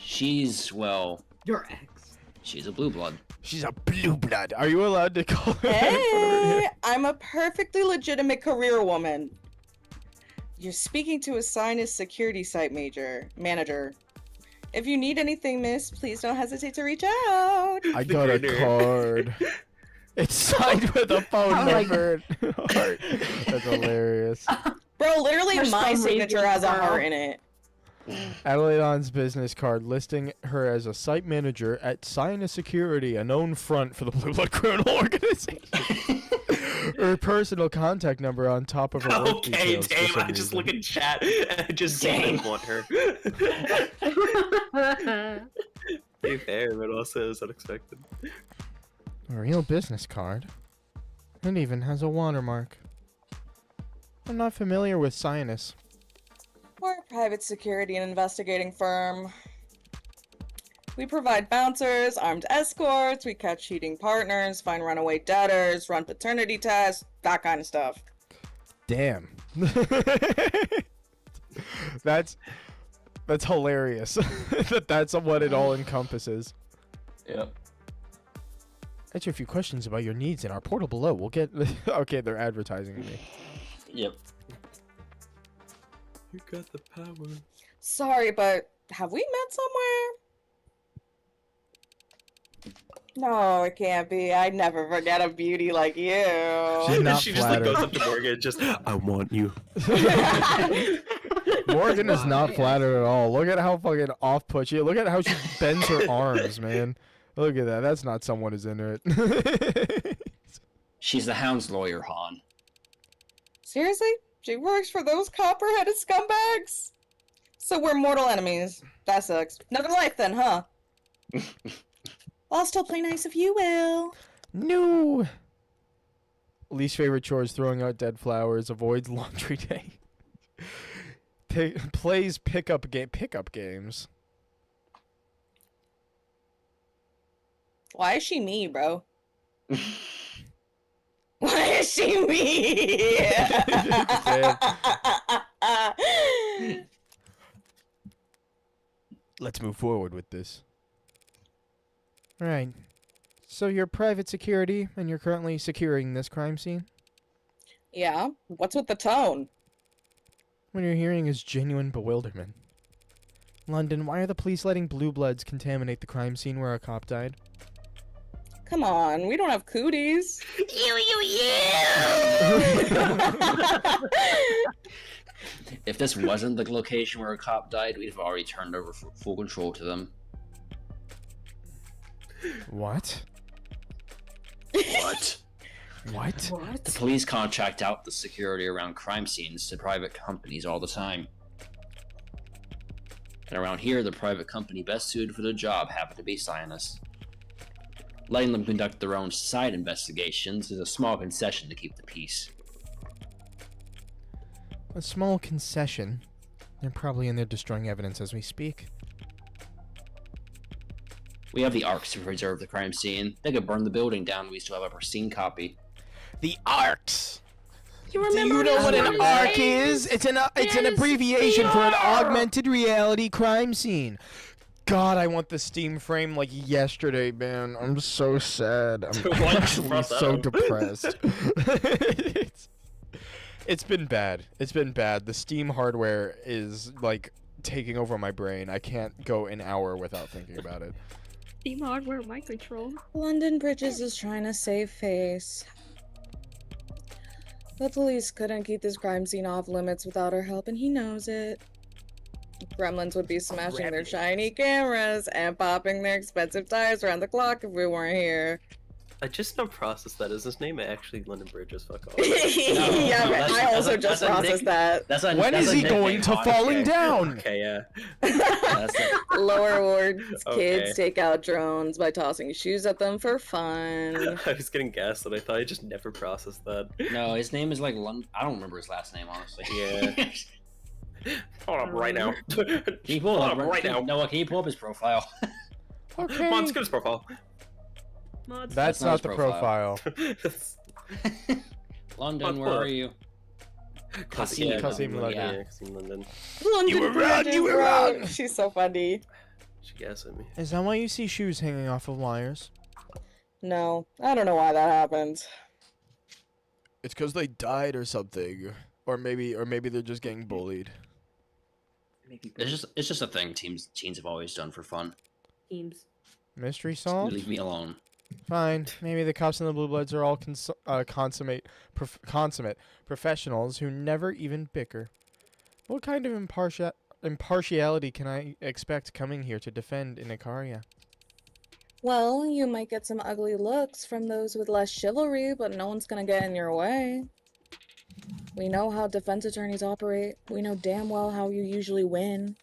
She's, well, Your ex. she's a blue blood. She's a blue blood. Are you allowed to call her? Hey, I'm a perfectly legitimate career woman. You're speaking to a sinus security site manager. If you need anything, miss, please don't hesitate to reach out. I got a Degrader. card. It's signed with a phone I'm like- number. Heart. That's hilarious. Bro, literally For my some signature reason, has a girl. heart in it. Adelaide On's business card listing her as a site manager at Sinus Security, a known front for the Blue Blood criminal organization. Her personal contact number on top of her work Okay, details for Dame, some I just reason. look at chat and I just didn't want her. Hey, fair, but also it was unexpected. A real business card. It even has a watermark. I'm not familiar with Sinus. We're a private security and investigating firm. We provide bouncers, armed escorts, we catch cheating partners, find runaway debtors, run paternity tests, that kind of stuff. Damn. That's hilarious. That's what it all encompasses. Yep. Answer a few questions about your needs in our portal below. We'll get. Okay, they're advertising me. Yep. You got the power. Sorry, but have we met somewhere? No, it can't be. I'd never forget a beauty like you. She's not She just like flattered. goes up to Morgan and just, I want you. Morgan is not flattered at all. Look at how fucking off-put she. Look at how she bends her arms, man. Look at that. That's not someone who's into it. She's the Hound's lawyer, Han. Seriously? She works for those copper-headed scumbags? So we're mortal enemies. That sucks. Another life then, huh? I'll still play nice if you will. No. Least favorite chores: throwing out dead flowers. Avoids laundry day. Plays pickup games. Why is she me, bro? Why is she me? Let's move forward with this. All right. So you're private security, and you're currently securing this crime scene? Yeah, what's with the tone? What you're hearing is genuine bewilderment. London, why are the police letting blue bloods contaminate the crime scene where a cop died? Come on, we don't have cooties. If this wasn't the location where a cop died, we'd have already turned over full control to them. What? What? What? The What? police contract out the security around crime scenes to private companies all the time. And around here, the private company best suited for the job happened to be Sinus. Letting them conduct their own side investigations is a small concession to keep the peace. A small concession. They're probably in there destroying evidence as we speak. We have the ARCs to preserve the crime scene. They could burn the building down, we still have a pristine copy. The ARCs! You Do remember you know what an this ARC one? is? It's an Yes, abbreviation for an AR. augmented reality crime scene. God, I want the Steam frame like yesterday, man. I'm so sad. I'm Why you actually brought that so up? depressed. It's been bad. It's been bad. The Steam hardware is like taking over my brain. I can't go an hour without thinking about it. Team hardware, my control. London Bridges is trying to save face. The police couldn't keep this crime scene off limits without our help, and he knows it. Gremlins would be smashing their shiny cameras and popping their expensive tires around the clock if we weren't here. I just now processed that. Is his name actually London Bridges? Fuck off. Yeah, no, but that's- I that's also a- just that's a processed that. That's a, When that's is a he nickname, going to Han. falling Okay. down? Okay, yeah. That's a- Lower wards Okay. kids take out drones by tossing shoes at them for fun. I was getting gaslit. I thought I just never processed that. No, his name is like London. I don't remember his last name, honestly. Yeah. Hold up right now. Can you pull Hold up up right now. Noah, can you pull up his profile? Okay. Come on, let's get his profile. Mods. That's not not his the profile. profile. London, where Pull up. are you? Kasim, Yeah, Kasim London, London. yeah. Yeah, Kasim London. London were wrong, Bridges, you were bro. wrong. She's so funny. She gaslit me. Is that why you see shoes hanging off of wires? No, I don't know why that happened. It's because they died or something, or maybe they're just getting bullied. It's just a thing teens have always done for fun. Teams. Mystery solved. Leave me alone. Fine. Maybe the cops and the Blue Bloods are all consummate professionals who never even bicker. What kind of impartiality can I expect coming here to defend in Ikaria? Well, you might get some ugly looks from those with less chivalry, but no one's gonna get in your way. We know how defense attorneys operate. We know damn well how you usually win.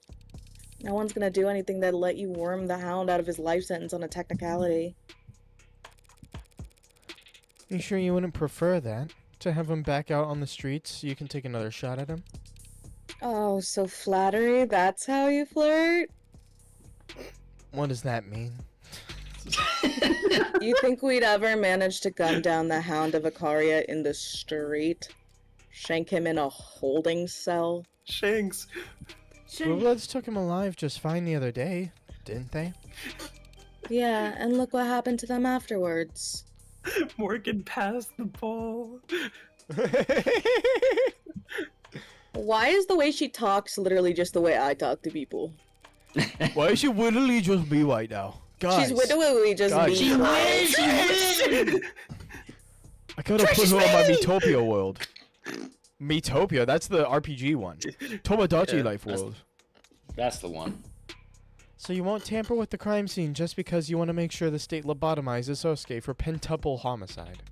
No one's gonna do anything that'll let you worm the hound out of his life sentence on a technicality. You sure you wouldn't prefer that? To have him back out on the streets so you can take another shot at him? Oh, so flattery? That's how you flirt? What does that mean? You think we'd ever manage to gun down the Hound of Ikaria in the street? Shank him in a holding cell? Shanks. Blue Bloods took him alive just fine the other day, didn't they? Yeah, and look what happened to them afterwards. Morgan passed the ball. Why is the way she talks literally just the way I talk to people? Why is she literally just be right now? Guys, She's literally just guys. me. She wins! I gotta put her on my Metopia world. Metopia, that's the RPG one. Tomodachi Yeah, Life World. That's the one. So you won't tamper with the crime scene just because you want to make sure the state lobotomizes Sosuke for pentuple homicide.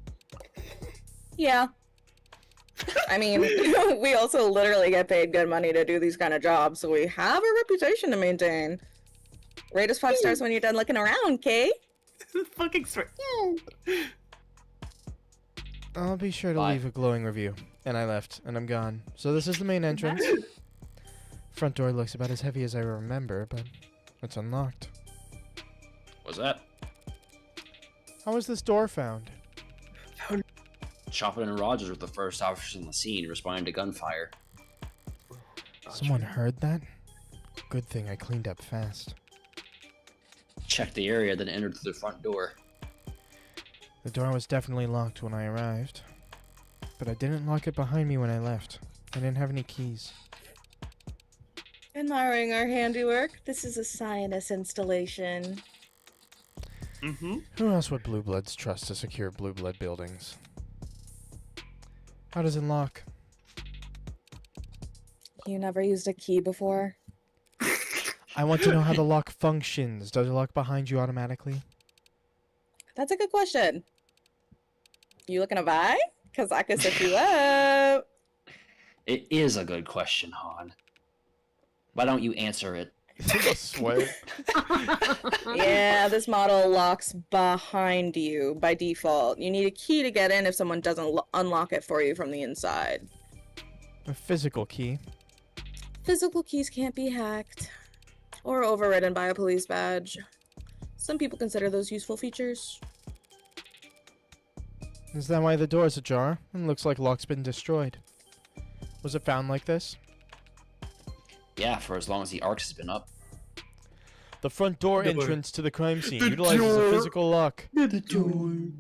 Yeah. I mean, we also literally get paid good money to do these kind of jobs, so we have a reputation to maintain. Rate us 5 stars when you're done looking around, Kay? Fucking straight. I'll be sure to Bye. leave a glowing review. And I left, and I'm gone. So this is the main entrance. Front door looks about as heavy as I remember, but it's unlocked. What's that? How was this door found? Chopin and Rogers were the first officers on the scene, responding to gunfire. Someone heard that? Good thing I cleaned up fast. Checked the area, then entered through the front door. The door was definitely locked when I arrived. But I didn't lock it behind me when I left. I didn't have any keys. Admiring our handiwork, this is a Cyanus installation. Mm-hmm. Who else would Blue Bloods trust to secure Blue Blood buildings? How does it lock? You never used a key before? I want to know how the lock functions. Does it lock behind you automatically? That's a good question. You looking to buy? Because I could set you up. It is a good question, Han. Why don't you answer it? I swear. Yeah, this model locks behind you by default. You need a key to get in if someone doesn't unlock it for you from the inside. A physical key. Physical keys can't be hacked or overridden by a police badge. Some people consider those useful features. Is that why the door is ajar? It looks like lock's been destroyed. Was it found like this? Yeah, for as long as the Arcs has been up. The front door The door. entrance to the crime scene The utilizes a door. physical lock. The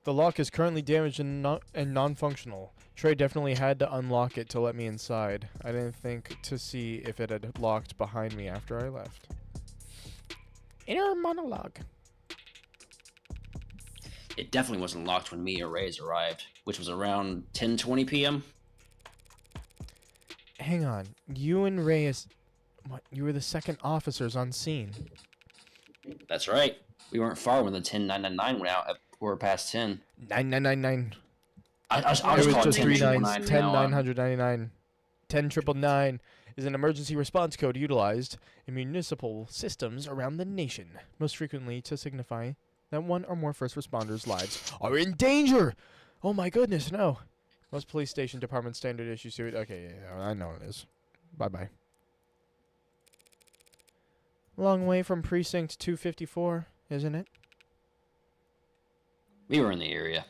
The lock is currently damaged and non-functional. Trey definitely had to unlock it to let me inside. I didn't think to see if it had locked behind me after I left. Inner monologue. It definitely wasn't locked when me or Reyes arrived, which was around 10:20 p.m. Hang on. You and Reyes... What? You were the second officers on scene. That's right. We weren't far when the 10999 went out at quarter past 10. 9999. I It was was calling just 3 nines. 10,999 10 now on. 999. 10 is an emergency response code utilized in municipal systems around the nation, most frequently to signify that one or more first responders' lives are in danger. Oh my goodness, no. Most police station department standard issue suit. Okay, yeah, I know it is. Bye-bye. Long way from precinct 254, isn't it? We were in the area.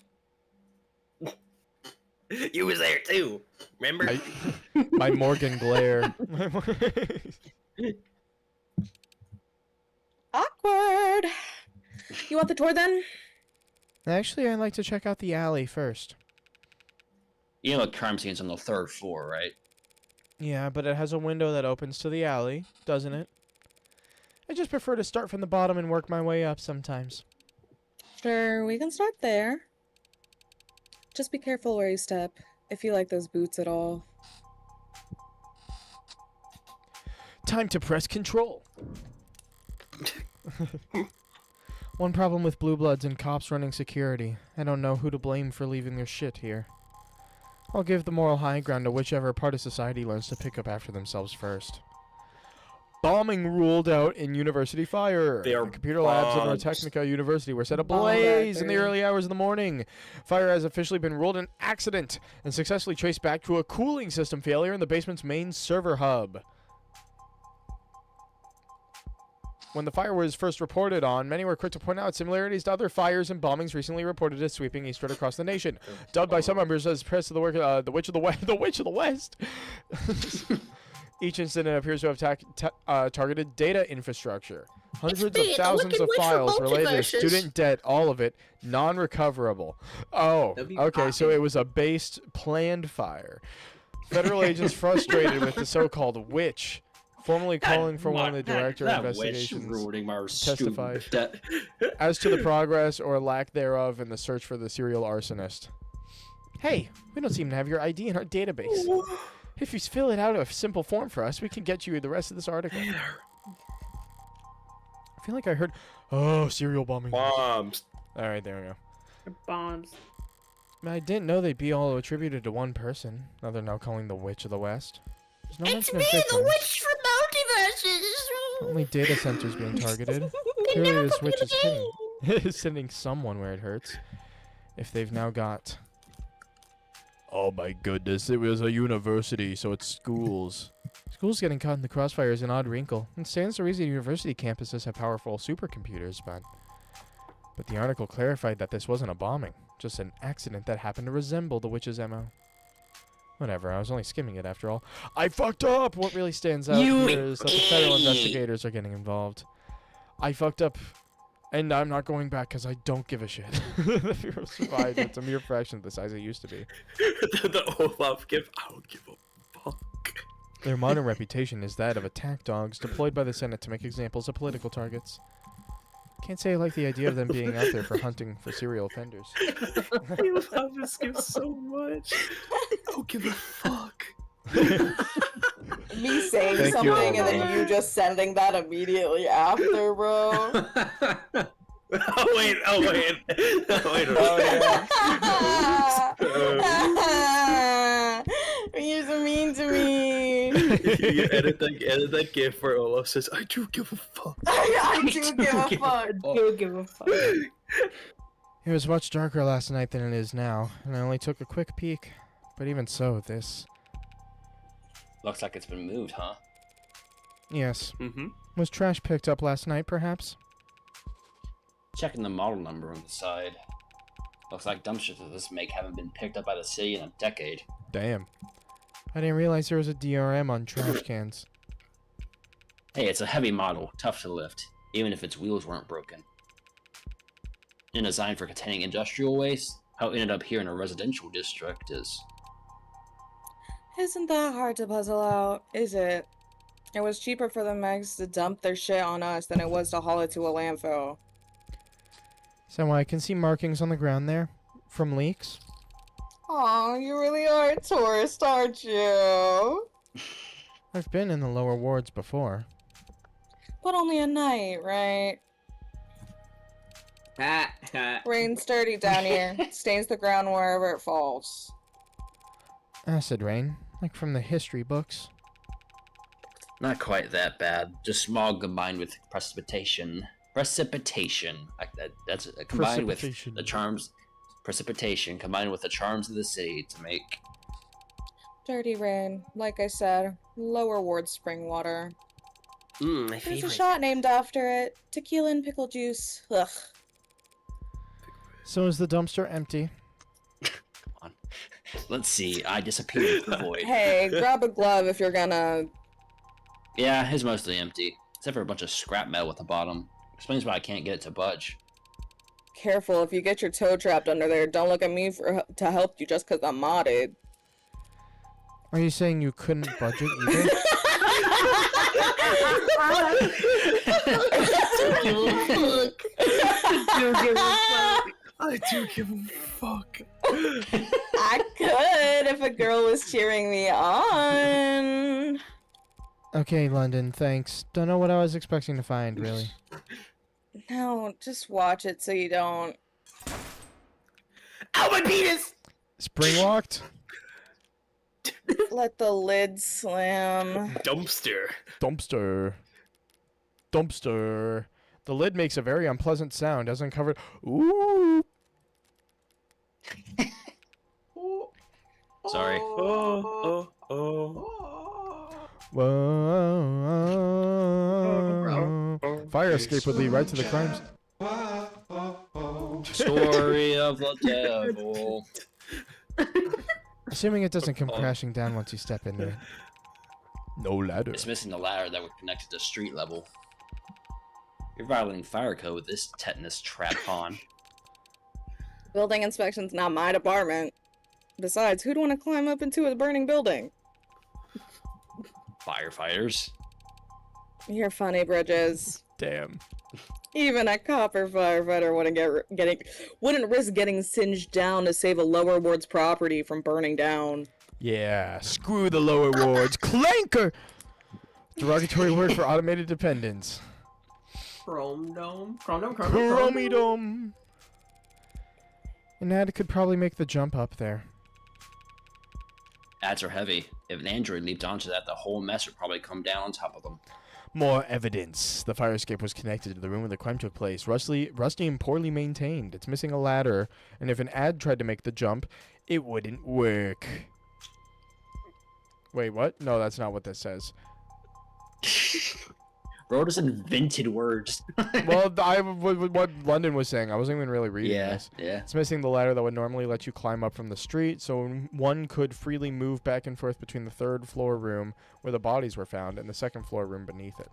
You was there too. Remember? My Morgan glare. Awkward. You want the tour then? Actually, I'd like to check out the alley first. You know the crime scene's on the 3rd floor, right? Yeah, but it has a window that opens to the alley, doesn't it? I just prefer to start from the bottom and work my way up sometimes. Sure, we can start there. Just be careful where you step, if you like those boots at all. Time to press control. One problem with blue bloods and cops running security. I don't know who to blame for leaving their shit here. I'll give the moral high ground to whichever part of society learns to pick up after themselves first. Bombing ruled out in University Fire. They are The computer labs at bombs. North Technica University were set Bomb ablaze in the reactor. early hours of the morning. Fire has officially been ruled an accident and successfully traced back to a cooling system failure in the basement's main server hub. When the fire was first reported on, many were quick to point out similarities to other fires and bombings recently reported as sweeping eastward across the nation. Dubbed by some members as Press of the Work, the Witch of the West, the Witch of the West. Each incident appears to have targeted data infrastructure. Hundreds of thousands of files related to student debt, all of it non-recoverable. Oh, That'd be okay, so awesome. it was a based, planned fire. Federal agents frustrated with the so-called witch, formally calling for one of the director of investigations ruining my testify. student debt. as to the progress or lack thereof in the search for the serial arsonist. Hey, we don't seem to have your ID in our database. If you fill it out of simple form for us, we can get you the rest of this article. I feel like I heard, oh, serial bombing. Bombs. All right, there we go. Bombs. I didn't know they'd be all attributed to one person. Now they're now calling the Witch of the West. There's no mention of victims. from Multiverses! Only data centers being targeted. Clearly this witch is hitting, sending someone where it hurts. If they've now got... Oh my goodness, it was a university, so it's schools. Schools getting caught in the crossfire is an odd wrinkle. It stands to reason university campuses have powerful supercomputers, but the article clarified that this wasn't a bombing, just an accident that happened to resemble the witch's MO. Whatever, I was only skimming it after all. I fucked up! What really stands out here is that the federal investigators are getting involved. I fucked up, and I'm not going back because I don't give a shit. The Bureau survived. It's a mere fraction of the size it used to be. the Olaf give. I don't give a fuck. Their modern reputation is that of attack dogs deployed by the Senate to make examples of political targets. Can't say I like the idea of them being out there for hunting for serial offenders. I love this game so much. I don't give a fuck. Me saying Thank you, something and then Olaf. you just sending that immediately after, bro. Oh wait. You're so mean to me. You edit that gif where Olaf says, "I do give a fuck." I do give a fuck. Do give a fuck. It was much darker last night than it is now, and I only took a quick peek. But even so, this... Looks like it's been moved, huh? Yes. Mm-hmm. Was trash picked up last night, perhaps? Checking the model number on the side. Looks like dumpsters of this make haven't been picked up by the city in a decade. Damn. I didn't realize there was a DRM on trash cans. Hey, it's a heavy model, tough to lift, even if its wheels weren't broken. And designed for containing industrial waste, how it ended up here in a residential district is... Isn't that hard to puzzle out, is it? It was cheaper for the Megs to dump their shit on us than it was to haul it to a landfill. So I can see markings on the ground there from leaks. Aw, you really are a tourist, aren't you? I've been in the lower wards before. But only at night, right? Rain's dirty down here. Stains the ground wherever it falls. Acid rain, like from the history books. Not quite that bad. Just smog combined with precipitation. Precipitation. Like that's combined with Precipitation. the charms. Precipitation combined with the charms of the city to make... Dirty rain. Like I said, lower ward spring water. My There's a favorite. shot named after it. Tequila and pickle juice. Ugh. So is the dumpster empty? Let's see. I disappeared into the void. Hey, grab a glove if you're gonna... Yeah, it's mostly empty, except for a bunch of scrap metal at the bottom. Explains why I can't get it to budge. Careful, if you get your toe trapped under there, don't look at me to help you just 'cause I'm modded. Are you saying you couldn't budget either? I do give a fuck. I could if a girl was cheering me on. Okay, London, thanks. Don't know what I was expecting to find, really. No, just watch it so you don't. Ow, my penis! Spring walked? Let the lid slam. Dumpster. Dumpster. Dumpster. The lid makes a very unpleasant sound as uncovered. Ooh. Sorry. Oh. Whoa. Fire escape would lead right to the crimes. Story of the devil. Assuming it doesn't come crashing down once you step into it. No ladder. It's missing the ladder that would connect it to street level. You're violating fire code with this tetanus trap on. Building inspection's not my department. Besides, who'd want to climb up into a burning building? Firefighters. You're funny, Bridges. Damn. Even a copper firefighter wouldn't risk getting singed down to save a lower ward's property from burning down. Yeah, screw the lower wards. Clanker! Derogatory word for automated dependents. Chrome dome. Chromidome. An ad could probably make the jump up there. Ads are heavy. If an android leaped onto that, the whole mess would probably come down on top of them. More evidence. The fire escape was connected to the room where the crime took place. Rusty and poorly maintained. It's missing a ladder, and if an ad tried to make the jump, it wouldn't work. Wait, what? No, that's not what this says. Bro just invented words. Well, what London was saying, I wasn't even really reading this. Yeah. It's missing the ladder that would normally let you climb up from the street, so one could freely move back and forth between the third floor room where the bodies were found and the second floor room beneath it.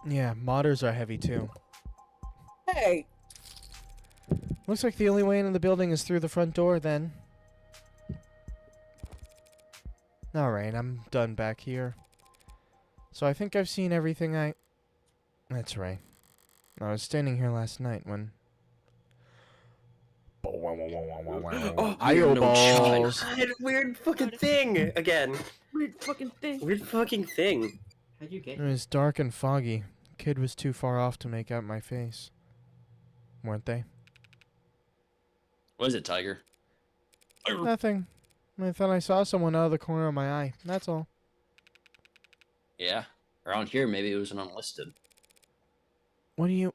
Yeah, modders are heavy too. Hey, Looks like the only way into the building is through the front door then. Alright, I'm done back here. So I think I've seen everything That's right. I was standing here last night when... Eyeballs. I had a weird fucking thing again. Weird fucking thing. Weird fucking thing. How'd you get It was dark and foggy. Kid was too far off to make out my face. Weren't they? What is it, Tiger? Nothing. I thought I saw someone out of the corner of my eye. That's all. Yeah. Around here, maybe it was an unlisted. What do you...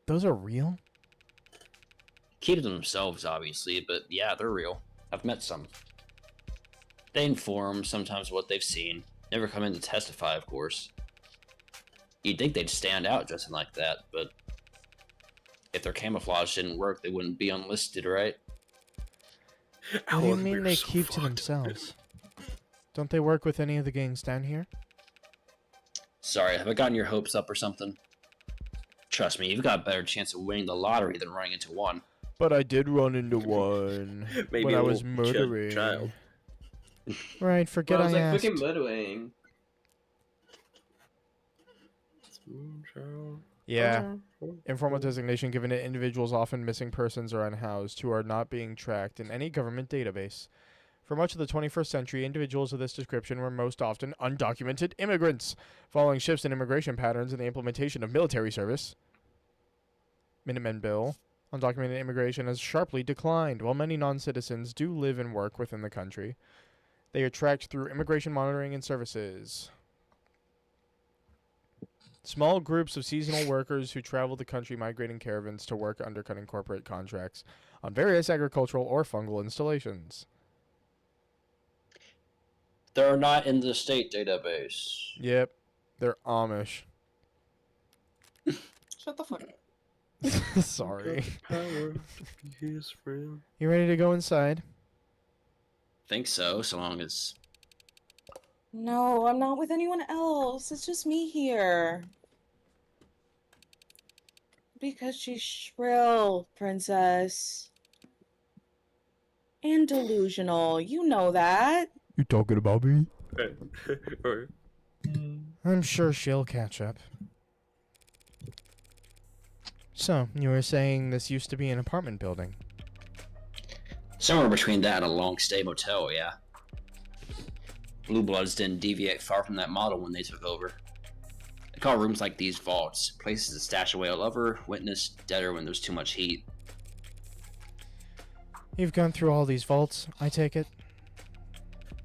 Those are real? Keep to themselves, obviously, but yeah, they're real. I've met some. They inform sometimes what they've seen. Never come in to testify, of course. You'd think they'd stand out dressing like that, but if their camouflage didn't work, they wouldn't be unlisted, right? What do you Alan, mean we're they so keep to fucked. themselves? Don't they work with any of the gangs down here? Sorry, have I gotten your hopes up or something? Trust me, you've got a better chance of winning the lottery than running into one. But I did run into one Maybe when a I was little murdering. child. Right, forget I was I like asked. fucking murdering. Yeah. Informal designation given to individuals often missing persons or unhoused who are not being tracked in any government database. For much of the 21st century, individuals of this description were most often undocumented immigrants. Following shifts in immigration patterns and the implementation of military service, Minutemen Bill, undocumented immigration has sharply declined. While many non-citizens do live and work within the country, they are tracked through immigration monitoring and services. Small groups of seasonal workers who travel the country migrating caravans to work undercutting corporate contracts on various agricultural or fungal installations. They're not in the state database. Yep, they're Amish. shut the fuck up. Sorry. Power, his friend. You ready to go inside? Think so long as... No, I'm not with anyone else. It's just me here. Because she's shrill, princess. And delusional. You know that. You talking about me? Or- I'm sure she'll catch up. So, you were saying this used to be an apartment building? Somewhere between that and a long stay motel, yeah. Blue Bloods didn't deviate far from that model when they took over. They call rooms like these vaults, places to stash away a lover, witness, debtor when there's too much heat. You've gone through all these vaults, I take it?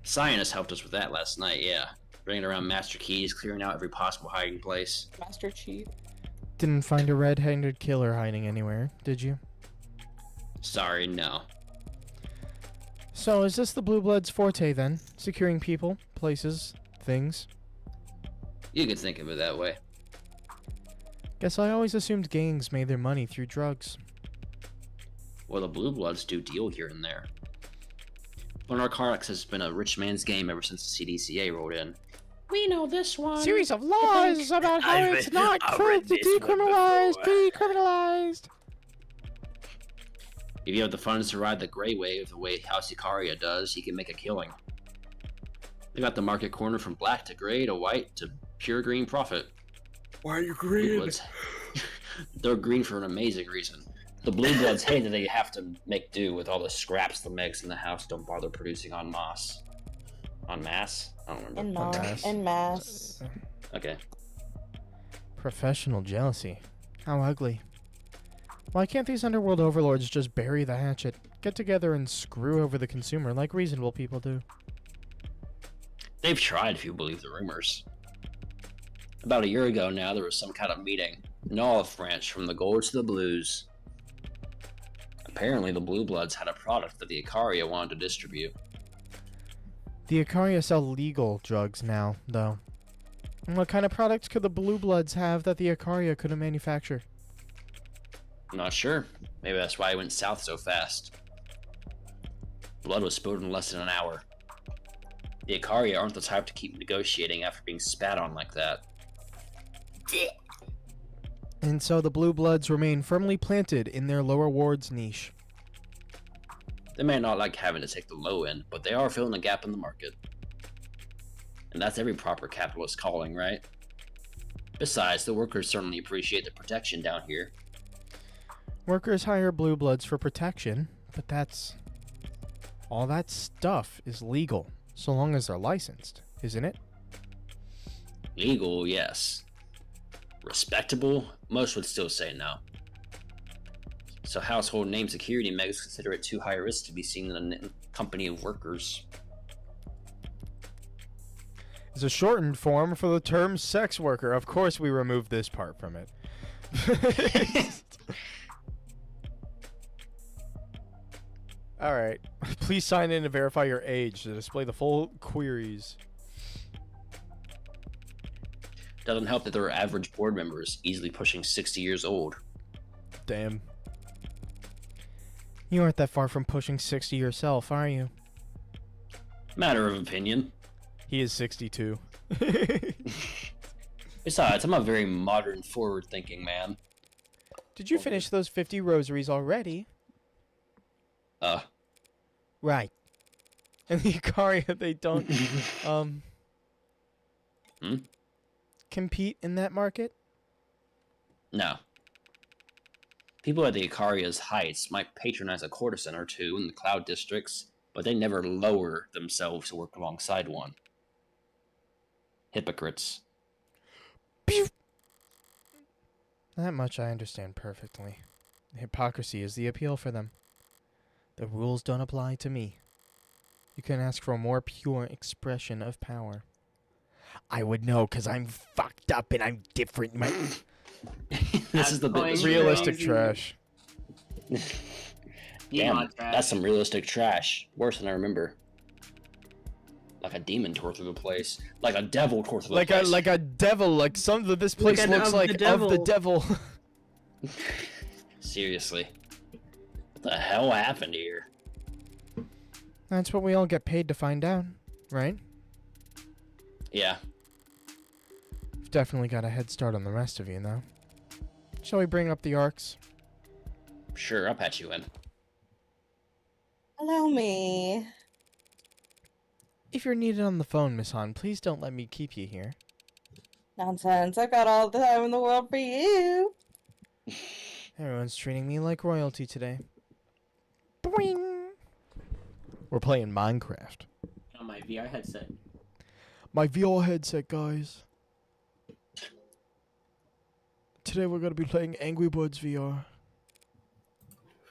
Scientists helped us with that last night, yeah. Bringing around master keys, clearing out every possible hiding place. Master Chief. Didn't find a red-handed killer hiding anywhere, did you? Sorry, no. So, is this the Blue Bloods' forte then? Securing people, places, things? You could think of it that way. Guess I always assumed gangs made their money through drugs. Well, the Blue Bloods do deal here and there. But narcotics has been a rich man's game ever since the CDCA rolled in. We know this one. Series of laws about how I've it's read- not I've cool read to this one decriminalize, before. decriminalized. If you have the funds to ride the gray wave the way House Icaria does, you can make a killing. They got the market corner from black to gray to white to pure green profit. Why are you Blue green? Bloods, they're green for an amazing reason. The Blue Bloods hate that they have to make do with all the scraps the megs in the house don't bother producing en masse. En masse? I don't remember. En masse. masse. En masse. Okay. Professional jealousy. How ugly. Why can't these underworld overlords just bury the hatchet, get together and screw over the consumer like reasonable people do? They've tried, if you believe the rumors. About a year ago now, there was some kind of meeting, an olive branch from the gold to the blues. Apparently, the Blue Bloods had a product that the Icaria wanted to distribute. The Icaria sell legal drugs now, though. And what kind of products could the Blue Bloods have that the Icaria couldn't manufacture? I'm not sure. Maybe that's why it went south so fast. Blood was spilled in less than an hour. The Icaria aren't the type to keep negotiating after being spat on like that. And so the Blue Bloods remain firmly planted in their lower wards niche. They may not like having to take the low end, but they are filling a gap in the market. And that's every proper capitalist calling, right? Besides, the workers certainly appreciate the protection down here. Workers hire Blue Bloods for protection, but that's... all that stuff is legal, so long as they're licensed, isn't it? Legal, yes. Respectable, most would still say no. So household name security megs consider it too high risk to be seen in a company of workers. It's a shortened form for the term sex worker. Of course we removed this part from it. Alright. Please sign in to verify your age to display the full queries. Doesn't help that there are average board members easily pushing 60 years old. Damn. You aren't that far from pushing 60 yourself, are you? Matter of opinion. He is 62. Besides, I'm a very modern, forward-thinking man. Did you finish those 50 rosaries already? Right. And the Icaria, they don't, compete in that market? No. People at the Icaria's heights might patronize a courtesan or two in the cloud districts, but they never lower themselves to work alongside one. Hypocrites. Pew! That much I understand perfectly. Hypocrisy is the appeal for them. The rules don't apply to me. You can ask for a more pure expression of power. I would know, because I'm fucked up and I'm different. This is the bit. Realistic trash. Damn, that's some realistic trash. Worse than I remember. Like a demon tore through the place. Like a devil tore through the place. Like a devil. Like some of this place Like looks of like the of the devil. Seriously. What the hell happened here? That's what we all get paid to find out, right? Yeah. We've definitely got a head start on the rest of you, though. Shall we bring up the arcs? Sure, I'll patch you in. Allow me. If you're needed on the phone, Miss Han, please don't let me keep you here. Nonsense. I've got all the time in the world for you. Everyone's treating me like royalty today. Boing! We're playing Minecraft. On my VR headset. My VR headset, guys. Today we're going to be playing Angry Birds VR.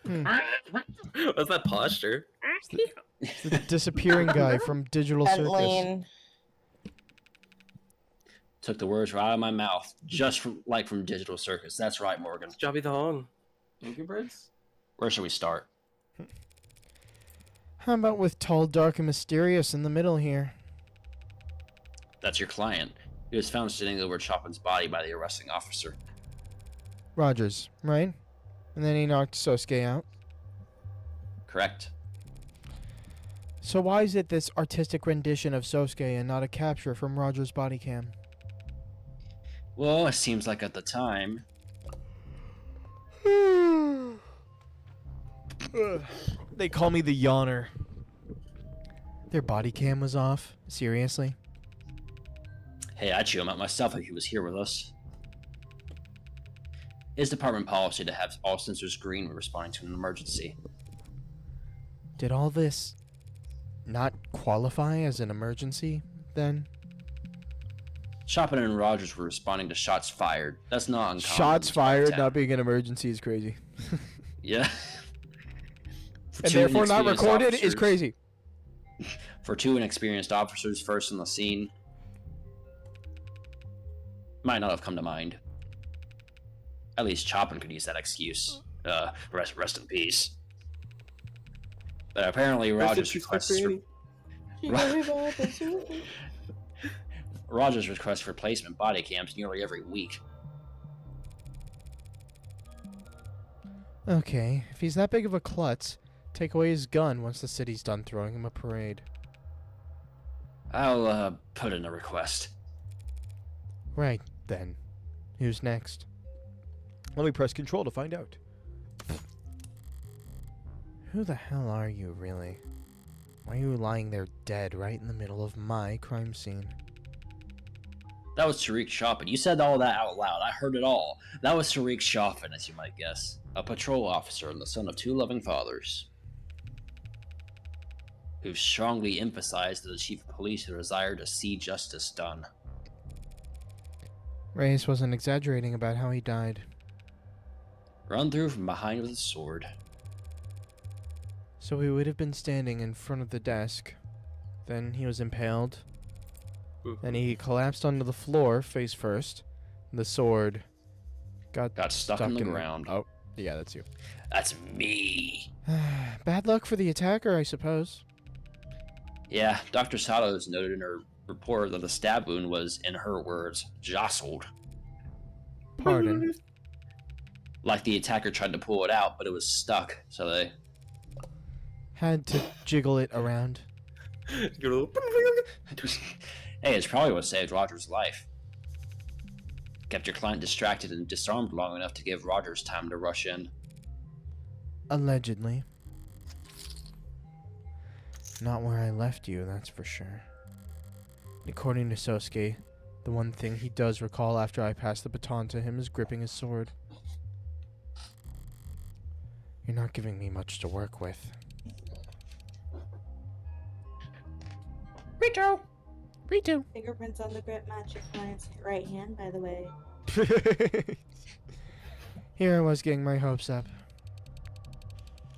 What's that posture? It's the disappearing guy from Digital Circus. Bentley. Took the words right out of my mouth, just from Digital Circus. That's right, Morgan. Jobby the Hong. Angry Birds? Where should we start? How about with Tall, Dark, and Mysterious in the middle here? That's your client. He was found sitting over Chopin's body by the arresting officer. Rogers, right? And then he knocked Sosuke out. Correct. So why is it this artistic rendition of Sosuke and not a capture from Rogers' body cam? Well, it seems like at the time... They call me the yawner. Their body cam was off? Seriously? Hey, I'd chew him out myself if he was here with us. It's department policy to have all sensors green when responding to an emergency. Did all this not qualify as an emergency, then? Chopin and Rogers were responding to shots fired. That's not uncommon. Shots fired not being an emergency is crazy. Yeah. And therefore not recorded is crazy. For two inexperienced officers first on the scene, might not have come to mind. At least Chopin could use that excuse. Rest in peace. But apparently Rogers requests replacement body cams nearly every week. Okay, if he's that big of a klutz, take away his gun once the city's done throwing him a parade. I'll put in a request. Right, then. Who's next? Let me press control to find out. Who the hell are you, really? Why are you lying there dead right in the middle of my crime scene? That was Tariq Chopin. You said all that out loud. I heard it all. That was Tariq Chopin, as you might guess. A patrol officer and the son of two loving fathers. Who strongly emphasized to the chief of police the desire to see justice done. Reyes wasn't exaggerating about how he died. Run through from behind with a sword. So he would have been standing in front of the desk. Then he was impaled. Then he collapsed onto the floor, face first. The sword got stuck in the ground. Oh, yeah, that's you. That's me. Bad luck for the attacker, I suppose. Yeah, Dr. Satos noted in her report that the stab wound was, in her words, jostled. Pardon. Like the attacker tried to pull it out, but it was stuck, so they... Had to jiggle it around. Hey, it's probably what saved Rogers' life. Kept your client distracted and disarmed long enough to give Rogers time to rush in. Allegedly. Not where I left you, that's for sure. According to Sosuke, the one thing he does recall after I pass the baton to him is gripping his sword. You're not giving me much to work with. Rito! Rito! Fingerprints on the grip match your client's right hand, by the way. Here I was getting my hopes up.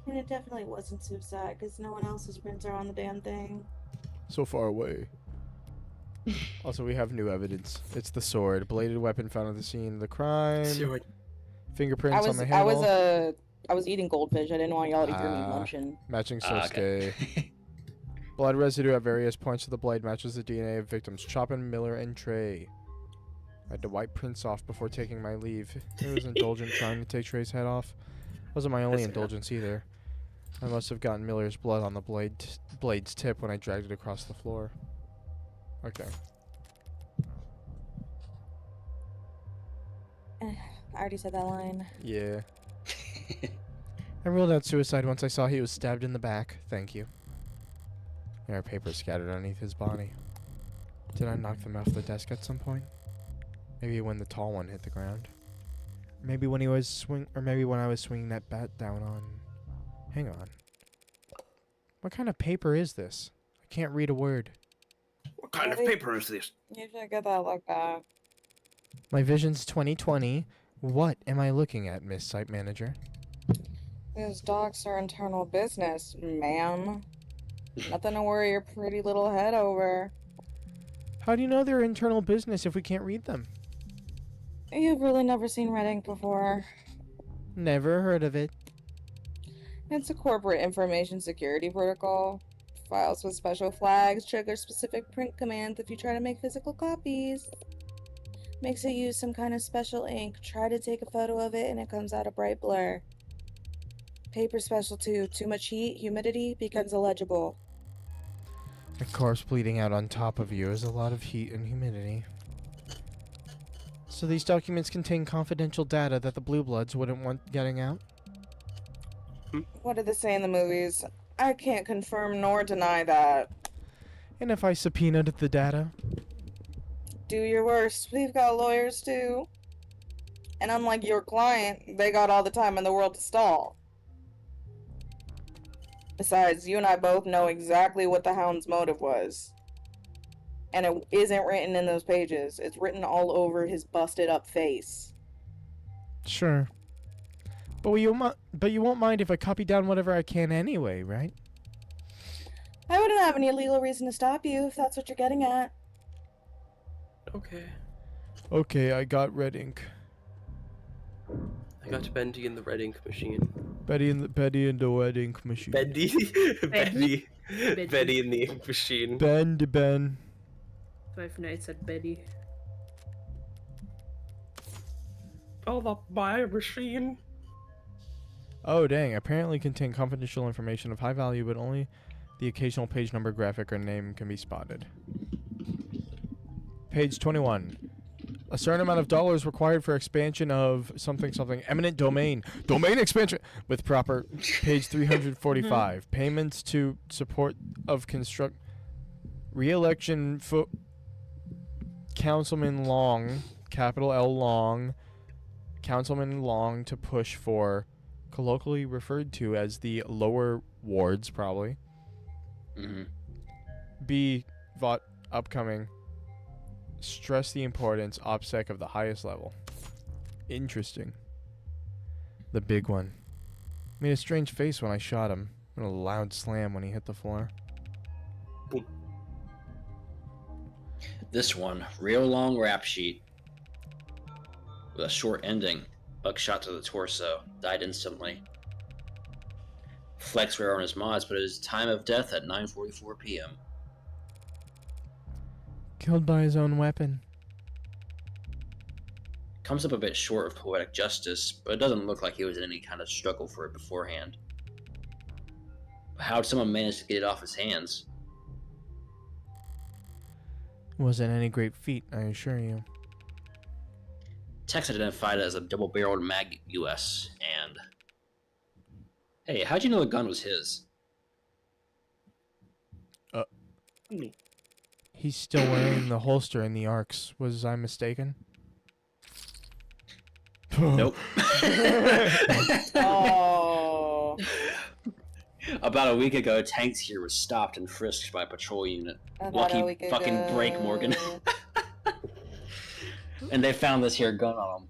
And it definitely wasn't suicide, because no one else's prints are on the damn thing. So far away. Also, we have new evidence. It's the sword. Bladed weapon found at the scene of the crime. Fingerprints on the handle. I was eating goldfish. I didn't want y'all to hear me munching. Matching Sosuke. Okay. Blood residue at various points of the blade matches the DNA of victims Chopin, Miller, and Trey. I had to wipe prints off before taking my leave. It was indulgent trying to take Trey's head off. Wasn't my only indulgence either. I must have gotten Miller's blood on the blade's tip when I dragged it across the floor. Okay. I already said that line. Yeah. I ruled out suicide once I saw he was stabbed in the back. Thank you. There are papers scattered underneath his body. Did I knock them off the desk at some point? Maybe when the tall one hit the ground. Maybe when he was maybe when I was swinging that bat down on. Hang on. What kind of paper is this? I can't read a word. What kind of paper is this? You should get that looked at. My vision's 2020. What am I looking at, Miss Site Manager? These docs are internal business, ma'am. Nothing to worry your pretty little head over. How do you know they're internal business if we can't read them? You've really never seen red ink before. Never heard of it. It's a corporate information security protocol. Files with special flags trigger specific print commands if you try to make physical copies. Makes it use some kind of special ink. Try to take a photo of it and it comes out a bright blur. Paper special too. Too much heat, humidity, becomes illegible. A corpse bleeding out on top of you is a lot of heat and humidity. So these documents contain confidential data that the Blue Bloods wouldn't want getting out? What did they say in the movies? I can't confirm nor deny that. And if I subpoenaed the data? Do your worst. We've got lawyers too. And unlike your client, they got all the time in the world to stall. Besides, you and I both know exactly what the Hound's motive was. And it isn't written in those pages. It's written all over his busted up face. Sure. But you won't mind if I copy down whatever I can anyway, right? I wouldn't have any legal reason to stop you if that's what you're getting at. Okay. Okay, I got red ink. I got Bendy in the red ink machine. Betty in the red ink machine. Bendy? Betty in the ink machine. Ben. Five Nights at Betty. Oh, the buy machine. Oh, dang. Apparently contain confidential information of high value, but only the occasional page number, graphic, or name can be spotted. Page 21. A certain amount of dollars required for expansion of something eminent domain. Domain expansion with proper. Page 345. Payments to support of construct. Re-election for Councilman Long, capital L Long, Councilman Long to push for, colloquially referred to as the lower wards, probably. Mm-hmm. B. Vought upcoming. Stress the importance, OPSEC of the highest level. Interesting. The big one. Made a strange face when I shot him, and a loud slam when he hit the floor. Boom. This one, real long rap sheet. With a short ending. Buckshot to the torso. Died instantly. Flexware on his mods, but his time of death at 9:44 p.m. Killed by his own weapon. Comes up a bit short of poetic justice, but it doesn't look like he was in any kind of struggle for it beforehand. But how'd someone manage to get it off his hands? Wasn't any great feat, I assure you. Text identified it as a double-barreled Mag US, and... Hey, how'd you know the gun was his? He's still wearing the holster in the arcs. Was I mistaken? Nope. Oh. About a week ago, tanks here was stopped and frisked by a patrol unit. About a Lucky week fucking break, ago. Morgan. And they found this here gun on him.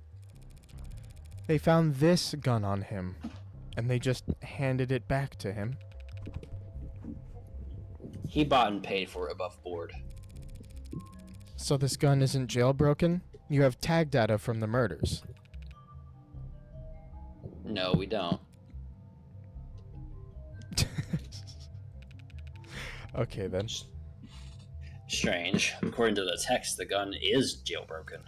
They found this gun on him, and they just handed it back to him. He bought and paid for it above board. So this gun isn't jailbroken? You have tag data from the murders. No, we don't. Okay, then. Strange. According to the text, the gun is jailbroken.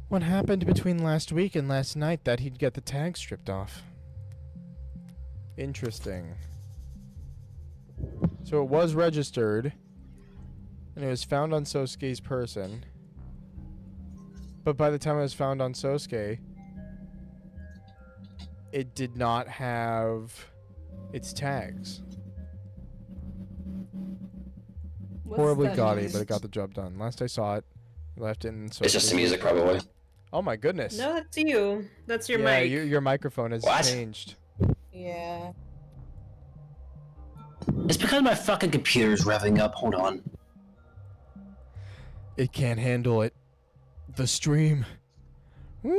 What happened between last week and last night that he'd get the tag stripped off? Interesting. So it was registered, and it was found on Sosuke's person. But by the time it was found on Sosuke, it did not have its tags. Horribly that gaudy, noise? but it got the job done. Last I saw it, left it in so. It's just the music, probably. Oh my goodness. No, that's you. That's your yeah, mic. your microphone has What? changed. Yeah. It's because my fucking computer's revving up. Hold on. It can't handle it. The stream. Woo!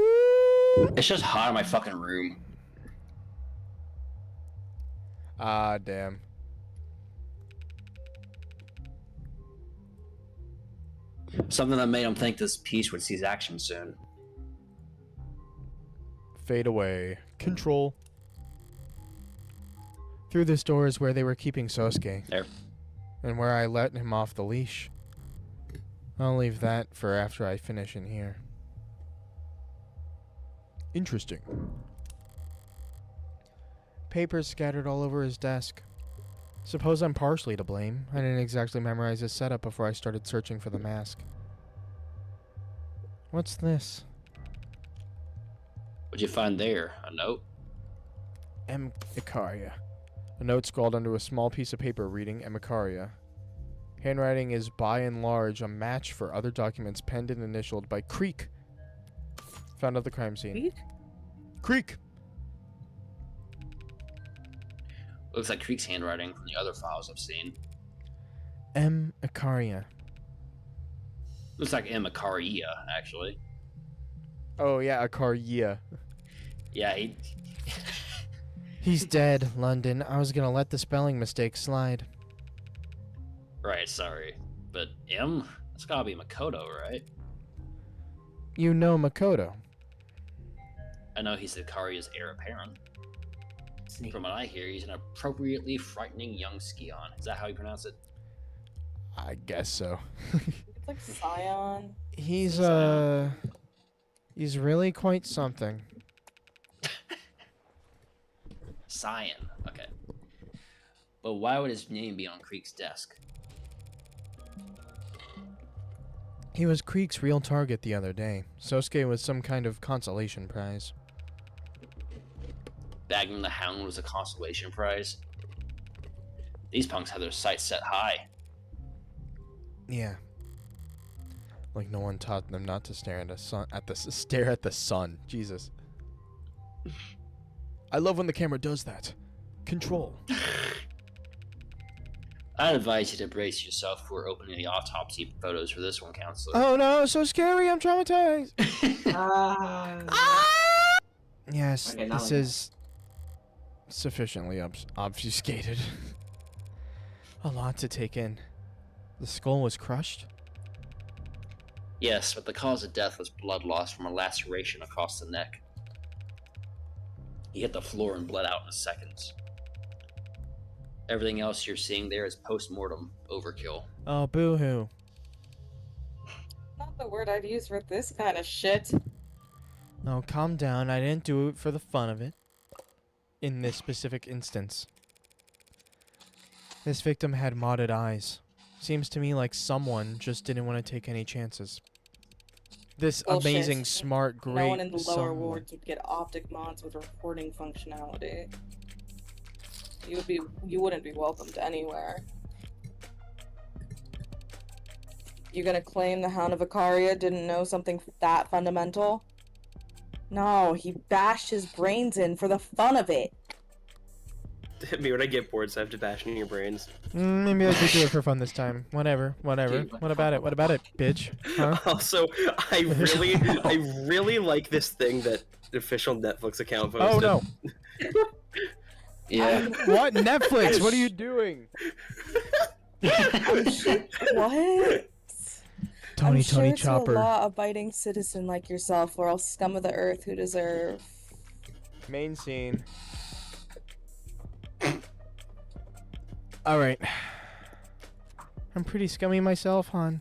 It's just hot in my fucking room. Ah, damn. Something that made him think this piece would seize action soon. Fade away. Control. Through this door is where they were keeping Sosuke. There. And where I let him off the leash. I'll leave that for after I finish in here. Interesting. Papers scattered all over his desk. Suppose I'm partially to blame. I didn't exactly memorize his setup before I started searching for the mask. What's this? What'd you find there? A note? M. Icaria. A note scrawled onto a small piece of paper reading M. Icaria. Handwriting is by and large a match for other documents penned and initialed by Creek. Found at the crime scene. Creek! Looks like Creek's handwriting from the other files I've seen. M. Icaria. Looks like M. Icaria, actually. Oh yeah, Icaria. Yeah, he... He's dead, London. I was gonna let the spelling mistake slide. Right, sorry. But M? That's gotta be Makoto, right? You know Makoto. I know he's Ikaria's heir apparent. From what I hear, he's an appropriately frightening young Skion. Is that how you pronounce it? I guess so. It's like Scion. He's really quite something. Cyan. Okay. But why would his name be on Creek's desk? He was Creek's real target the other day. Sosuke was some kind of consolation prize. Bagging the Hound was a consolation prize. These punks have their sights set high. Yeah. Like no one taught them not to stare at the sun. Jesus. I love when the camera does that. Control. I'd advise you to brace yourself for opening the autopsy photos for this one, counselor. Oh no, so scary, I'm traumatized. Yes, Okay, now this I know. is sufficiently obfuscated. A lot to take in. The skull was crushed? Yes, but the cause of death was blood loss from a laceration across the neck. He hit the floor and bled out in seconds. Everything else you're seeing there is post-mortem overkill. Oh, boo-hoo. Not the word I'd use for this kind of shit. No, calm down. I didn't do it for the fun of it. In this specific instance. This victim had modded eyes. Seems to me like someone just didn't want to take any chances. This Bullshit. amazing, smart, great No one in the lower someone. wards would get optic mods with recording functionality. You wouldn't be welcomed anywhere. You gonna claim the Hound of Icaria didn't know something that fundamental? No, he bashed his brains in for the fun of it. Me, when I get bored, so I have to bash in your brains. Maybe I could do it for fun this time. Whatever. Dude, What about it? What about it, bitch? Huh? Also, I really like this thing that the official Netflix account posted. Oh no. Yeah. What? Netflix? What are you doing? What? Tony I'm sure to Chopper. a law-abiding citizen like yourself, or else scum of the earth who deserve. Main scene. Alright. I'm pretty scummy myself, hon.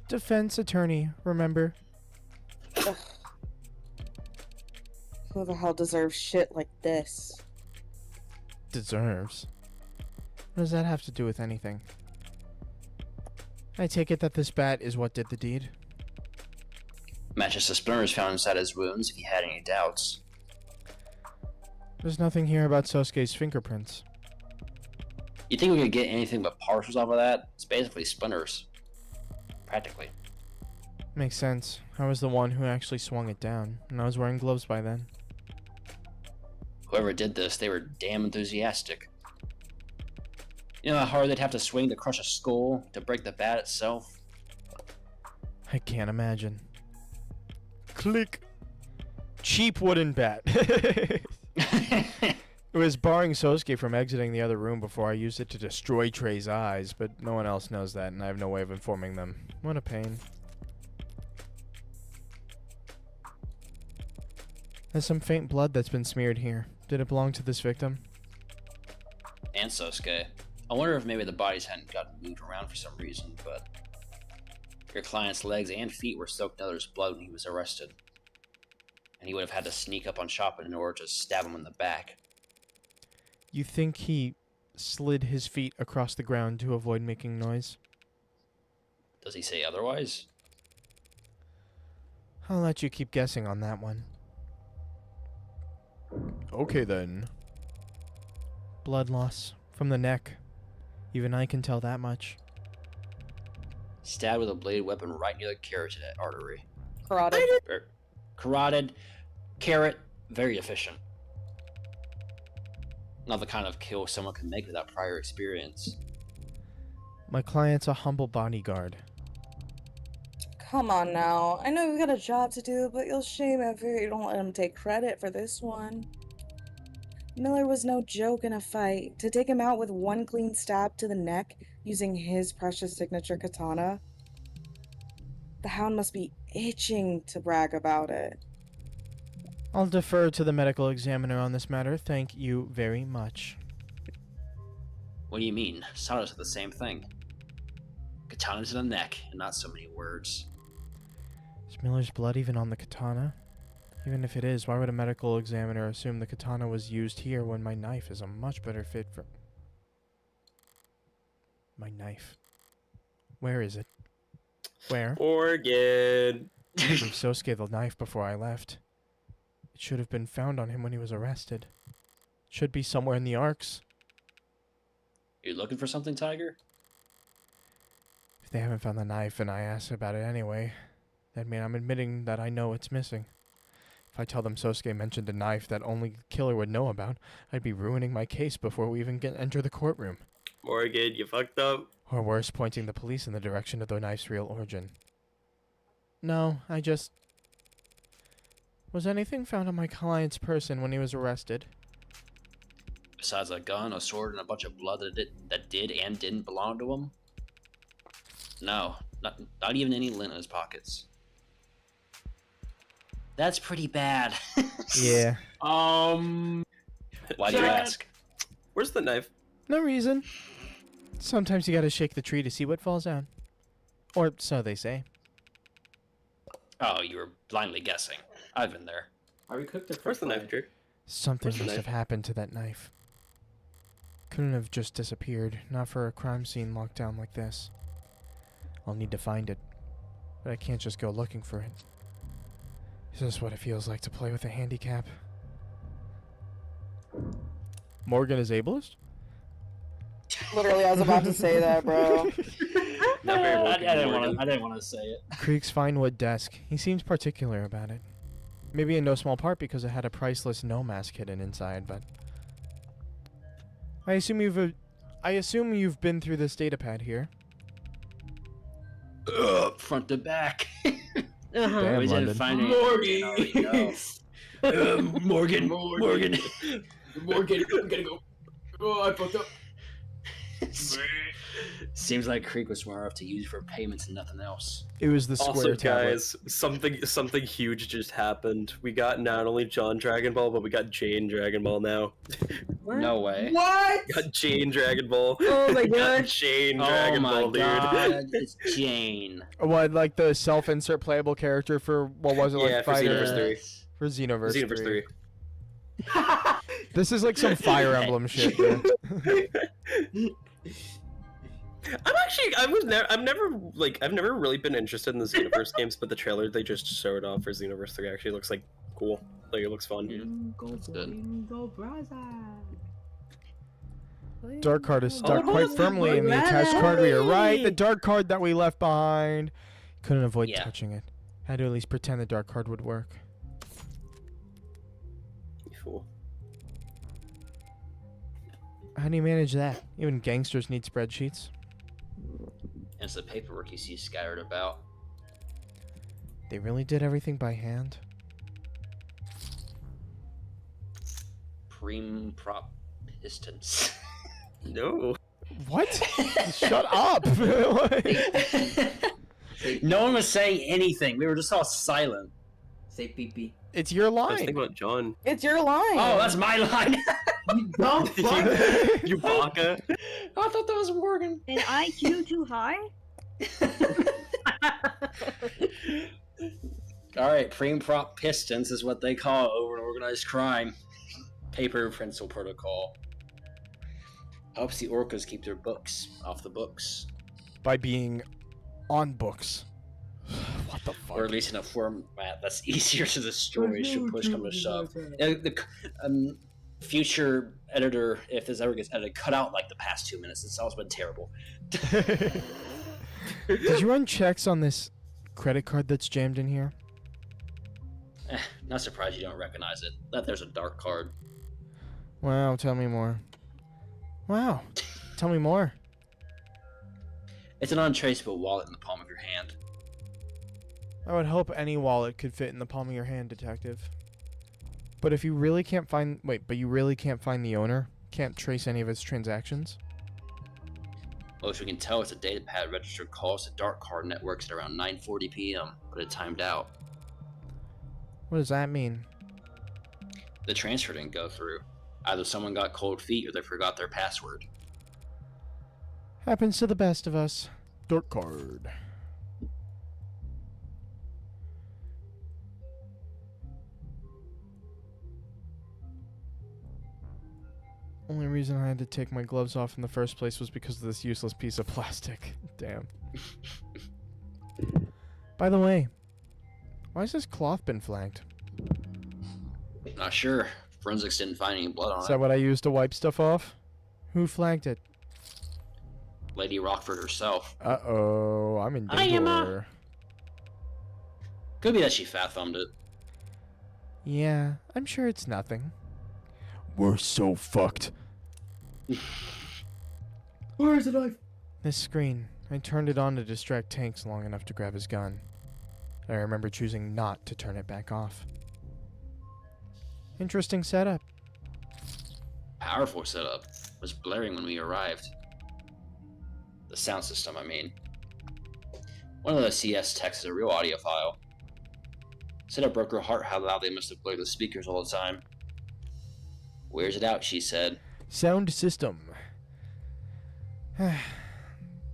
Defense attorney, remember? Who the hell deserves shit like this? Deserves. What does that have to do with anything? I take it that this bat is what did the deed? Matches the splinters found inside his wounds if you had any doubts. There's nothing here about Sosuke's fingerprints. You think we could get anything but partials off of that? It's basically splinters. Practically. Makes sense. I was the one who actually swung it down, and I was wearing gloves by then. Whoever did this, they were damn enthusiastic. You know how hard they'd have to swing to crush a skull, to break the bat itself? I can't imagine. Click. Cheap wooden bat. It was barring Sosuke from exiting the other room before I used it to destroy Trey's eyes, but no one else knows that, and I have no way of informing them. What a pain. There's some faint blood that's been smeared here. Did it belong to this victim? And Sosuke. I wonder if maybe the bodies hadn't gotten moved around for some reason, but... Your client's legs and feet were soaked in others' blood when he was arrested. And he would have had to sneak up on Chopin in order to stab him in the back. You think he slid his feet across the ground to avoid making noise? Does he say otherwise? I'll let you keep guessing on that one. Okay then. Blood loss from the neck. Even I can tell that much. Stabbed with a bladed weapon right near the carotid artery. Carotid. Carotid. Carrot. Very efficient. Not the kind of kill someone can make without prior experience. My client's a humble bodyguard. Come on now. I know you've got a job to do, but you'll shame if you don't let him take credit for this one. Miller was no joke in a fight. To take him out with one clean stab to the neck using his precious signature katana. The Hound must be itching to brag about it. I'll defer to the medical examiner on this matter. Thank you very much. What do you mean? Sawdust are the same thing. Katana to the neck, and not so many words. Is Miller's blood even on the katana? Even if it is, why would a medical examiner assume the katana was used here when my knife is a much better fit for... My knife. Where is it? Where? Morgan. I gave Sosuke the knife before I left. It should have been found on him when he was arrested. It should be somewhere in the Arks. You looking for something, Tiger? If they haven't found the knife and I asked about it anyway, that means I'm admitting that I know it's missing. If I tell them Sosuke mentioned a knife that only the killer would know about, I'd be ruining my case before we even enter the courtroom. Morgan, you fucked up. Or worse, pointing the police in the direction of the knife's real origin. No, I just... Was anything found on my client's person when he was arrested? Besides a gun, a sword, and a bunch of blood that did and didn't belong to him? No, not even any lint in his pockets. That's pretty bad. Yeah. Why do you ask? Where's the knife? No reason. Sometimes you gotta shake the tree to see what falls down. Or so they say. Oh, you were blindly guessing. I've been there. Are we cooked the Where's the knife, Drew? Something Where's the must knife? have happened to that knife. Couldn't have just disappeared, not for a crime scene locked down like this. I'll need to find it, but I can't just go looking for it. Is this what it feels like to play with a handicap? Morgan is ableist? Literally, I was about to say that, bro. Not very I Morgan. didn't want to say it. Creek's fine wood desk. He seems particular about it. Maybe in no small part because it had a priceless no mask hidden inside, but... I assume you've been through this datapad here. Front to back. Damn, We didn't London. find it. Morgan. Morgan. Morgan, I'm gonna go. Oh, I fucked up. Seems like Creek was smart enough to use for payments and nothing else. It was the square Also, tablet. guys, something huge just happened. We got not only John Dragon Ball, but we got Jane Dragon Ball now. No way. What? We got Jane Dragon Ball. Oh my We got god. Jane Oh Dragon my Ball, dude. god, it's Jane. What, like the self-insert playable character for, what was it, like Yeah, for Fighter? Xenoverse 3. For Xenoverse, Xenoverse 3. This is like some Fire Emblem shit, man. I've never really been interested in the Xenoverse games, but the trailer they just showed off for Xenoverse 3 actually looks like cool. Like it looks fun. Go, That's good. go, brother. Dark card is stuck Oh, quite firmly in the attached card reader. Right, the right. dark card that we left behind. Couldn't avoid Yeah. touching it. Had to at least pretend the dark card would work. You fool. How do you manage that? Even gangsters need spreadsheets. And it's the paperwork you see scattered about. They really did everything by hand. Preem prop pistons. No. What? Shut up! No one was saying anything. We were just all silent. Say pee pee. It's your I was line. thinking about John. It's your line. Oh, that's my line. Dumb fuck. You baka. I thought that was Morgan. An IQ too high? All right, preem prop pistons is what they call it over in organized crime. Paper pencil protocol. Helps the orcas keep their books off the books, By being on books. What the fuck? or at least in a format that's easier to destroy. Should push come to shove. The future editor, if this ever gets edited, cut out like the past 2 minutes. It's always been terrible. Did you run checks on this credit card that's jammed in here? Not surprised you don't recognize it. That there's a dark card. Wow, tell me more. Wow, tell me more. It's an untraceable wallet in the palm of your hand. I would hope any wallet could fit in the palm of your hand, detective. But if you really can't find... Wait, but you really can't find the owner? Can't trace any of his transactions? Well, as we can tell, it's a datapad registered calls to dark card networks at around 9:40 p.m., but it timed out. What does that mean? The transfer didn't go through. Either someone got cold feet or they forgot their password. Happens to the best of us. Dark card. Only reason I had to take my gloves off in the first place was because of this useless piece of plastic. Damn. By the way, why has this cloth been flagged? Not sure. Forensics didn't find any blood on Is it. that what I used to wipe stuff off? Who flagged it? Lady Rockford herself. Uh-oh, I'm in I am danger. Could be that she fat thumbed it. Yeah, I'm sure it's nothing. We're so fucked. Where's the knife? This screen, I turned it on to distract Tanks long enough to grab his gun. I remember choosing not to turn it back off. Interesting setup. Powerful setup. Was blaring when we arrived. The sound system, I mean. One of the CS techs is a real audiophile. Said it broke her heart how loud they must have blared the speakers all the time. Wears it out, she said. Sound system. It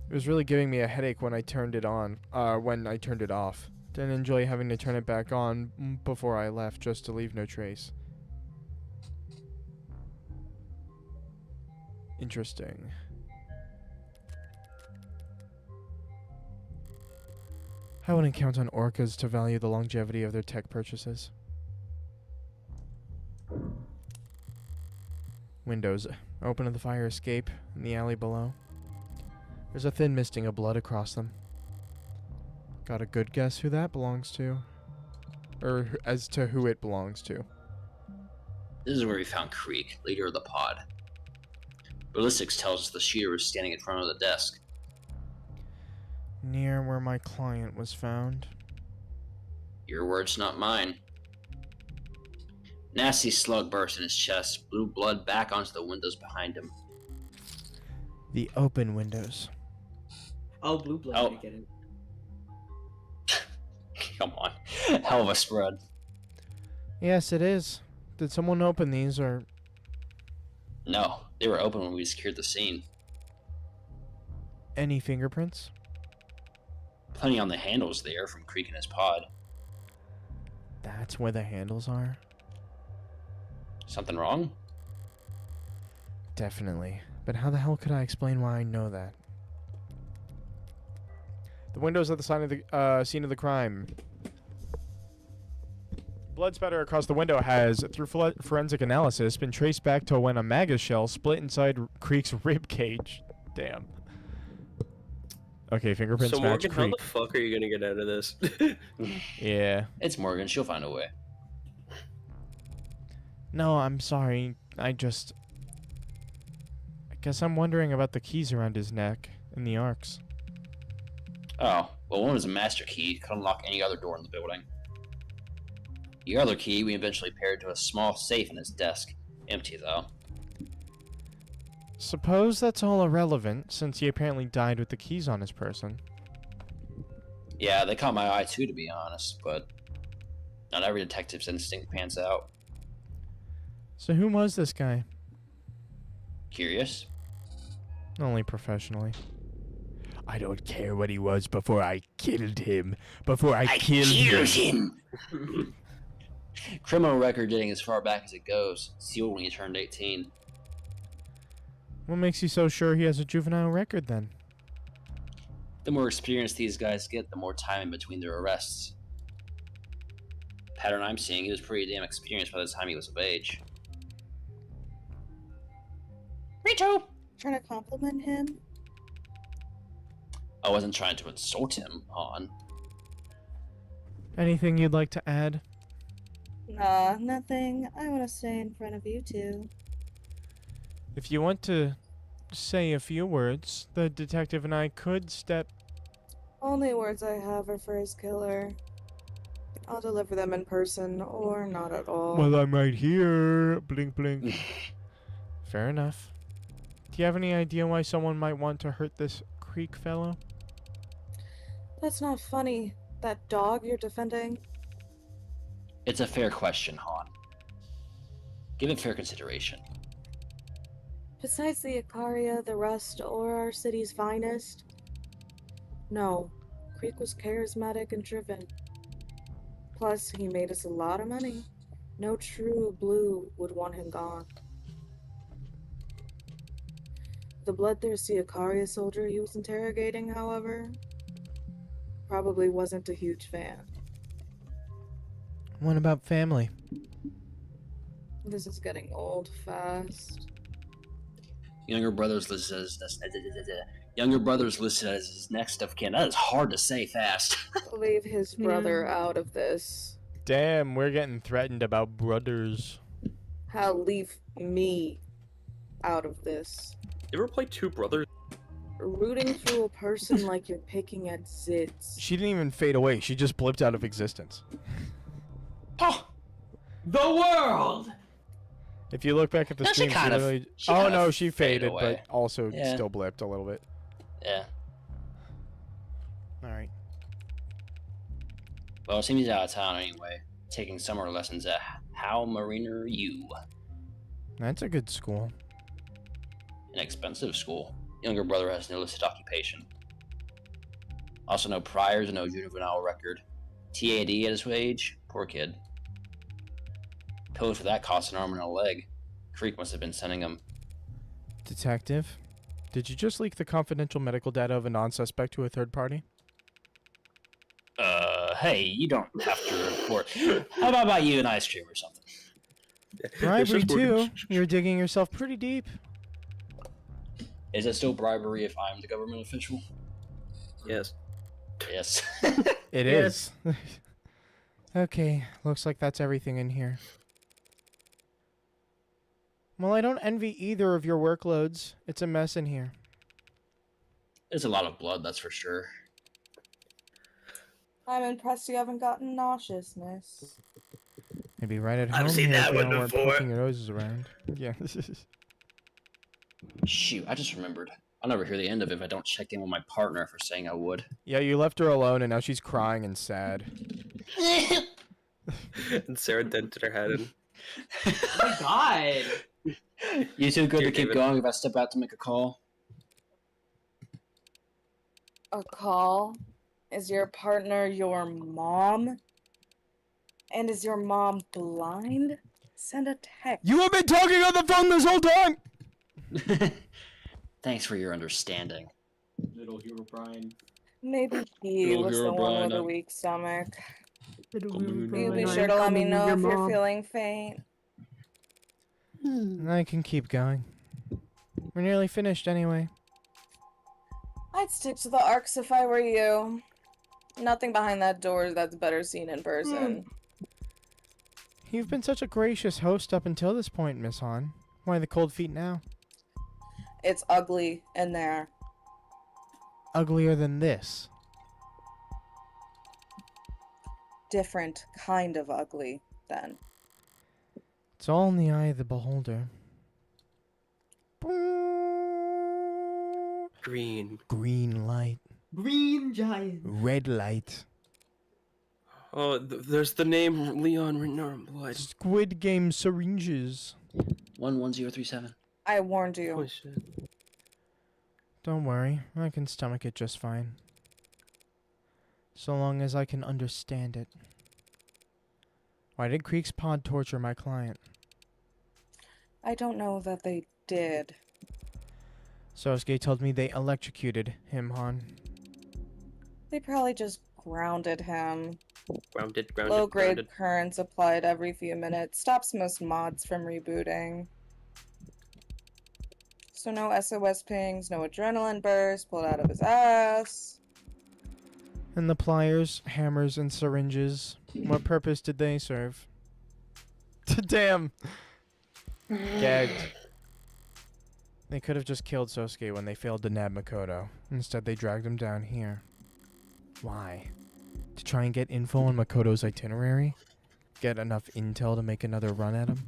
was really giving me a headache when I turned it on. When I turned it off. Didn't enjoy having to turn it back on before I left just to leave no trace. Interesting. I wouldn't count on orcas to value the longevity of their tech purchases. Windows open to the fire escape in the alley below. There's a thin misting of blood across them. Got a good guess who that belongs to? Or as to who it belongs to. This is where we found Creek, leader of the pod. Ballistics tells us the shooter was standing in front of the desk. Near where my client was found. Your words, not mine. Nasty slug burst in his chest, blew blood back onto the windows behind him. The open windows. Oh, blue blood. Oh. I get it. Come on. Hell of a spread. Yes, it is. Did someone open these or... No, they were open when we secured the scene. any fingerprints? Plenty on the handles there from Creek and his pod. That's where the handles are? Something wrong? Definitely. But how the hell could I explain why I know that? The windows at the scene of the crime. Blood spatter across the window has, through forensic analysis, been traced back to when a Magus shell split inside Creek's rib cage. Damn. Okay, fingerprints So match Morgan, how Creek. the fuck are you gonna get out of this? Yeah. It's Morgan. She'll find a way. No, I'm sorry. I guess I'm wondering about the keys around his neck and the arcs. Oh, well, one was a master key. Could unlock any other door in the building. The other key we eventually paired to a small safe in his desk. Empty, though. Suppose that's all irrelevant, since he apparently died with the keys on his person. Yeah, they caught my eye too, to be honest, but not every detective's instinct pans out. So who was this guy? Curious? Only professionally. I don't care what he was before I killed him. Before I killed him. Criminal record dating as far back as it goes. Sealed when he turned 18. What makes you so sure he has a juvenile record then? The more experienced these guys get, the more time in between their arrests. Pattern I'm seeing, he was pretty damn experienced by the time he was of age. Rito! Trying to compliment him? I wasn't trying to insult him, Han. Anything you'd like to add? Nah, nothing. I want to stay in front of you two. If you want to say a few words, the detective and I could step... Only words I have are for his killer. I'll deliver them in person, or not at all. Well, I'm right here. Blink, blink. Fair enough. Do you have any idea why someone might want to hurt this Creek fellow? That's not funny. That dog you're defending? It's a fair question, Han. Give it fair consideration. Besides the Icaria, the Rust, or our city's finest? No. Creek was charismatic and driven. Plus, he made us a lot of money. No true blue would want him gone. The bloodthirsty Icaria soldier he was interrogating, however, probably wasn't a huge fan. What about family? This is getting old fast. Younger brother's listed as his next of kin. That is hard to say fast. Leave his brother out of this. Damn, we're getting threatened about brothers. Hell, leave me out of this. You ever play Two Brothers? Rooting through a person like you're picking at zits. She didn't even fade away. She just blipped out of existence. Oh, The world! If you look back at the No, she stream, kind of- literally... she Oh kind no, of she faded faded, away. but also Yeah. still blipped a little bit. yeah. Alright. Well, it seems he's out of town anyway. Taking summer lessons at How Mariner U. That's a good school. An expensive school. Younger brother has no listed occupation. Also no priors and no juvenile record. TAD at his age? Poor kid. Pills for that cost an arm and a leg. Creek must have been sending him. Detective, did you just leak the confidential medical data of a non-suspect to a third party? Hey, you don't have to report. How about buy you an ice cream or something? Bribery just too. Morgan. You're digging yourself pretty deep. Is it still bribery if I'm the government official? Yes. It Yes. is. Okay, looks like that's everything in here. Well, I don't envy either of your workloads. It's a mess in here. There's a lot of blood, that's for sure. I'm impressed you haven't gotten nauseous, miss. Maybe right at home. I've seen here that if you one weren't before. poking your noses around. Yeah. Shoot, I just remembered. I'll never hear the end of it if I don't check in with my partner for saying I would. Yeah, you left her alone and now she's crying and sad. And Sarah dented her head in. Oh my god! You too good Dear to keep David. going if I step out to make a call? A call? Is your partner your mom? And is your mom blind? Send a text. You have been talking on the phone this whole time! Thanks for your understanding. Little hero Brian. Maybe he Little was hero the one with Brian, a weak stomach. You be sure to let me know if you're feeling faint. I can keep going. We're nearly finished anyway. I'd stick to the arcs if I were you. Nothing behind that door that's better seen in person. You've been such a gracious host up until this point, Miss Han. Why the cold feet now? It's ugly in there. Uglier than this. Different kind of ugly, then. It's all in the eye of the beholder. Green. Green light. Green giant. Red light. Oh, there's the name Leon written on blood. Squid Game syringes. 11037. I warned you. Oh, shit. Don't worry, I can stomach it just fine. So long as I can understand it. Why did Creek's pod torture my client? I don't know that they did. Sosuke told me they electrocuted him, Han. They probably just grounded him. Grounded. Low-grade currents applied every few minutes. Stops most mods from rebooting. So no SOS pings, no adrenaline burst pulled out of his ass. And the pliers, hammers, and syringes, what purpose did they serve? Damn! Gagged. They could have just killed Sosuke when they failed to nab Makoto. Instead, they dragged him down here. Why? To try and get info on Makoto's itinerary? Get enough intel to make another run at him?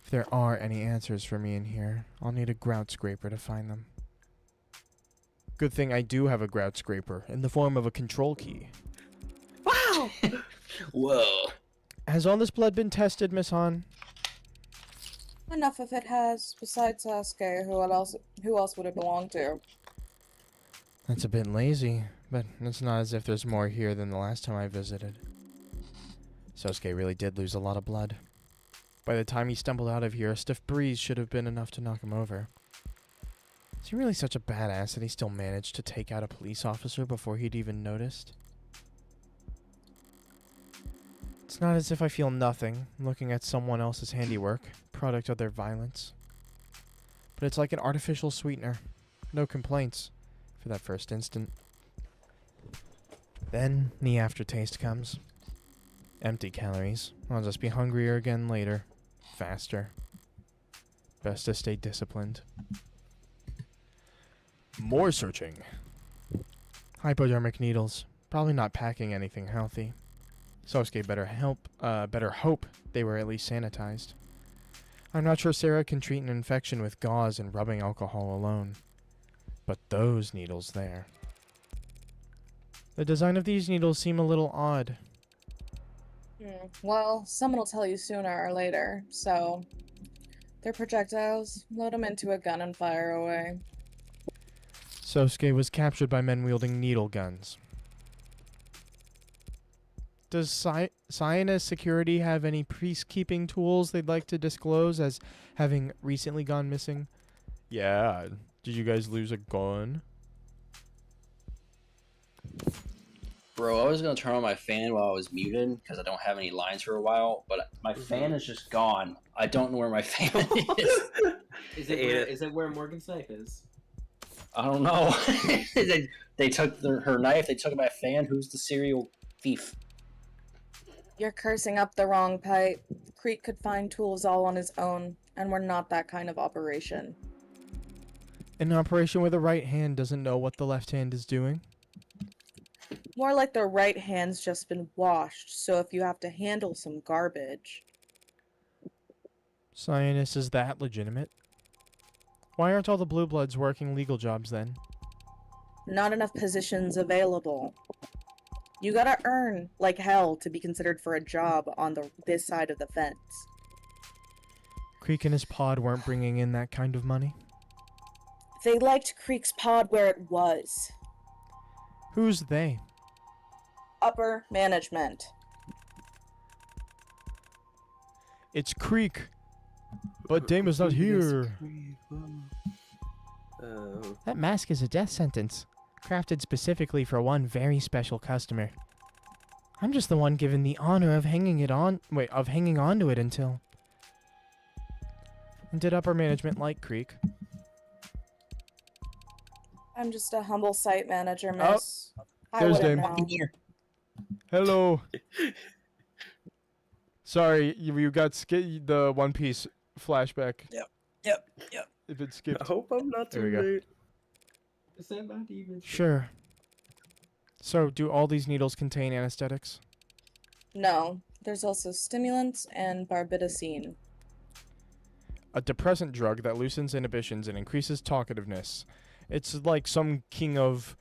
If there are any answers for me in here, I'll need a grout scraper to find them. Good thing I do have a grout scraper in the form of a control key. Wow! Whoa. Has all this blood been tested, Miss Han? Enough if it has. Besides Sasuke, who else would it belong to? That's a bit lazy, but it's not as if there's more here than the last time I visited. Sosuke really did lose a lot of blood. By the time he stumbled out of here, a stiff breeze should have been enough to knock him over. Is he really such a badass that he still managed to take out a police officer before he'd even noticed? It's not as if I feel nothing looking at someone else's handiwork, product of their violence. But it's like an artificial sweetener. No complaints for that first instant. Then the aftertaste comes. Empty calories. I'll just be hungrier again later. Faster. Best to stay disciplined. More searching. Hypodermic needles. Probably not packing anything healthy. Sosuke better hope they were at least sanitized. I'm not sure Sarah can treat an infection with gauze and rubbing alcohol alone. But those needles there. The design of these needles seem a little odd. Well, someone will tell you sooner or later, so... They're projectiles. Load them into a gun and fire away. Sosuke was captured by men wielding needle guns. Does Cyanus Security have any peacekeeping tools they'd like to disclose as having recently gone missing? Yeah, did you guys lose a gun? Bro, I was gonna turn on my fan while I was muted because I don't have any lines for a while, but my fan is just gone. I don't know where my fan is. Is it where Morgan Snipe is? I don't know. they took her knife. They took my fan. Who's the serial thief? You're cursing up the wrong pipe. Creek could find tools all on his own, and we're not that kind of operation. An operation where the right hand doesn't know what the left hand is doing? More like the right hand's just been washed, so if you have to handle some garbage... Cyanus, is that legitimate? Why aren't all the Blue Bloods working legal jobs then? Not enough positions available. You gotta earn like hell to be considered for a job on this side of the fence. Creek and his pod weren't bringing in that kind of money? They liked Creek's pod where it was. Who's they? Upper management. It's Creek. But Dama's not here. That mask is a death sentence, crafted specifically for one very special customer. I'm just the one given the honor of hanging on to it until. And did upper management like Creek? I'm just a humble site manager, Oh, miss. I there's wouldn't Dame. know. Hello. Sorry, you got the One Piece flashback. Yep. If it skipped. I hope I'm not There too we go. late. Is that not even? Sure. So, do all these needles contain anesthetics? No, there's also stimulants and barbitazine. A depressant drug that loosens inhibitions and increases talkativeness. It's like some king of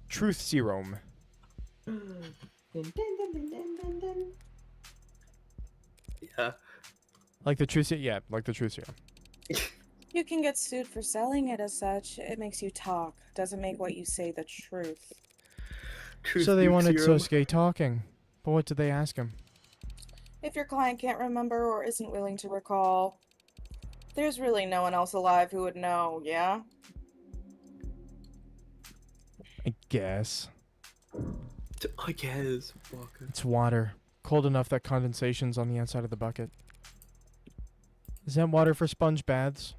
truth serum. Yeah. Like the truth serum. Yeah, like the truth serum. You can get sued for selling it as such. It makes you talk. Doesn't make what you say the truth. So they wanted serum. Sosuke talking. But what did they ask him? If your client can't remember or isn't willing to recall, there's really no one else alive who would know, yeah? I guess. I guess. Fuck. It's water. Cold enough that condensation's on the outside of the bucket. Is that water for sponge baths?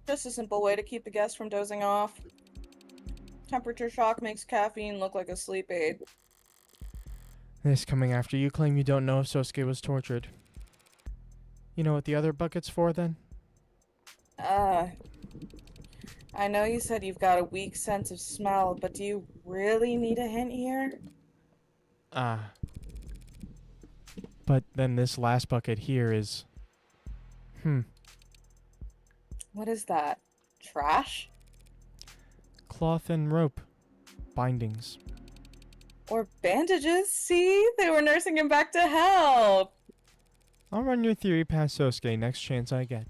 Just a simple way to keep the guest from dozing off. Temperature shock makes caffeine look like a sleep aid. This coming after you claim you don't know if Sosuke was tortured. You know what the other bucket's for, then? I know you said you've got a weak sense of smell, but do you really need a hint here? But then this last bucket here is... What is that? Trash? Cloth and rope. Bindings. Or bandages? See? They were nursing him back to health! I'll run your theory past Sosuke next chance I get.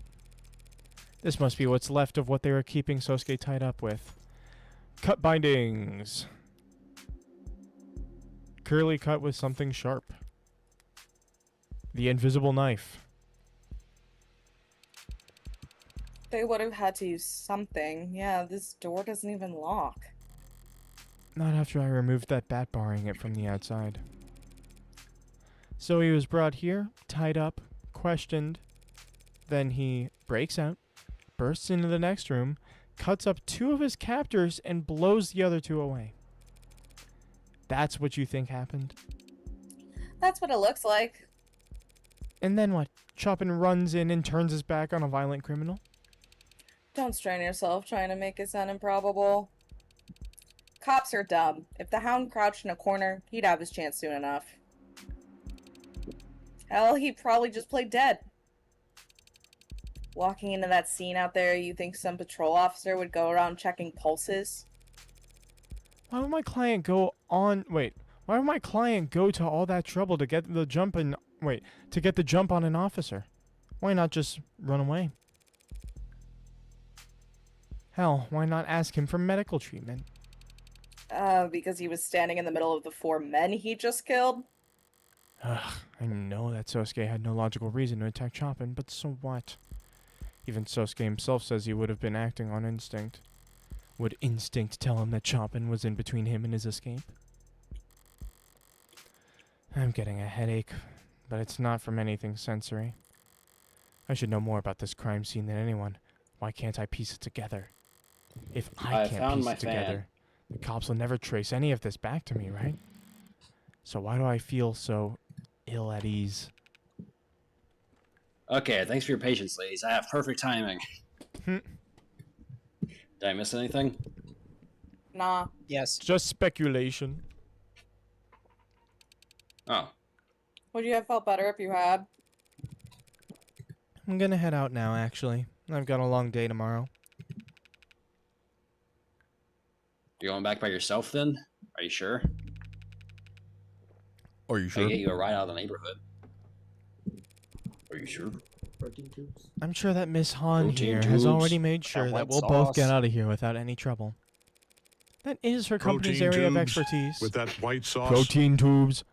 This must be what's left of what they were keeping Sosuke tied up with. Cut bindings. Curly cut with something sharp. The invisible knife. They would have had to use something. Yeah, this door doesn't even lock. Not after I removed that bat barring it from the outside. So he was brought here, tied up, questioned. Then he breaks out, bursts into the next room, cuts up 2 of his captors, and blows the other 2 away. That's what you think happened? That's what it looks like. And then what? Chopin runs in and turns his back on a violent criminal? Don't strain yourself trying to make it sound improbable. Cops are dumb. If the Hound crouched in a corner, he'd have his chance soon enough. Hell, he'd probably just play dead. Walking into that scene out there, you think some patrol officer would go around checking pulses? Why would my client go on... Wait. Why would my client go to all that trouble to get the jump in... Wait. To get the jump on an officer? Why not just run away? Hell, why not ask him for medical treatment? Because he was standing in the middle of the 4 men he just killed? Ugh, I know that Sosuke had no logical reason to attack Chopin, but so what? Even Sosuke himself says he would have been acting on instinct. Would instinct tell him that Chopin was in between him and his escape? I'm getting a headache, but it's not from anything sensory. I should know more about this crime scene than anyone. Why can't I piece it together? If I can't found piece my it together, the cops will never trace any of this back to me, right? So why do I feel so ill at ease? Okay, thanks for your patience, ladies. I have perfect timing. Did I miss anything? Nah. Yes. Just speculation. Oh. Would you have felt better if you had? I'm gonna head out now, actually. I've got a long day tomorrow. You're going back by yourself then? Are you sure? Are you I can get you a ride out of the neighborhood. Are you sure? Protein tubes. I'm sure that Miss Han Protein here has tubes. already made sure that white we'll both get sauce. out of here without any trouble. That is her company's Protein area of tubes expertise. with that white sauce. Protein tubes.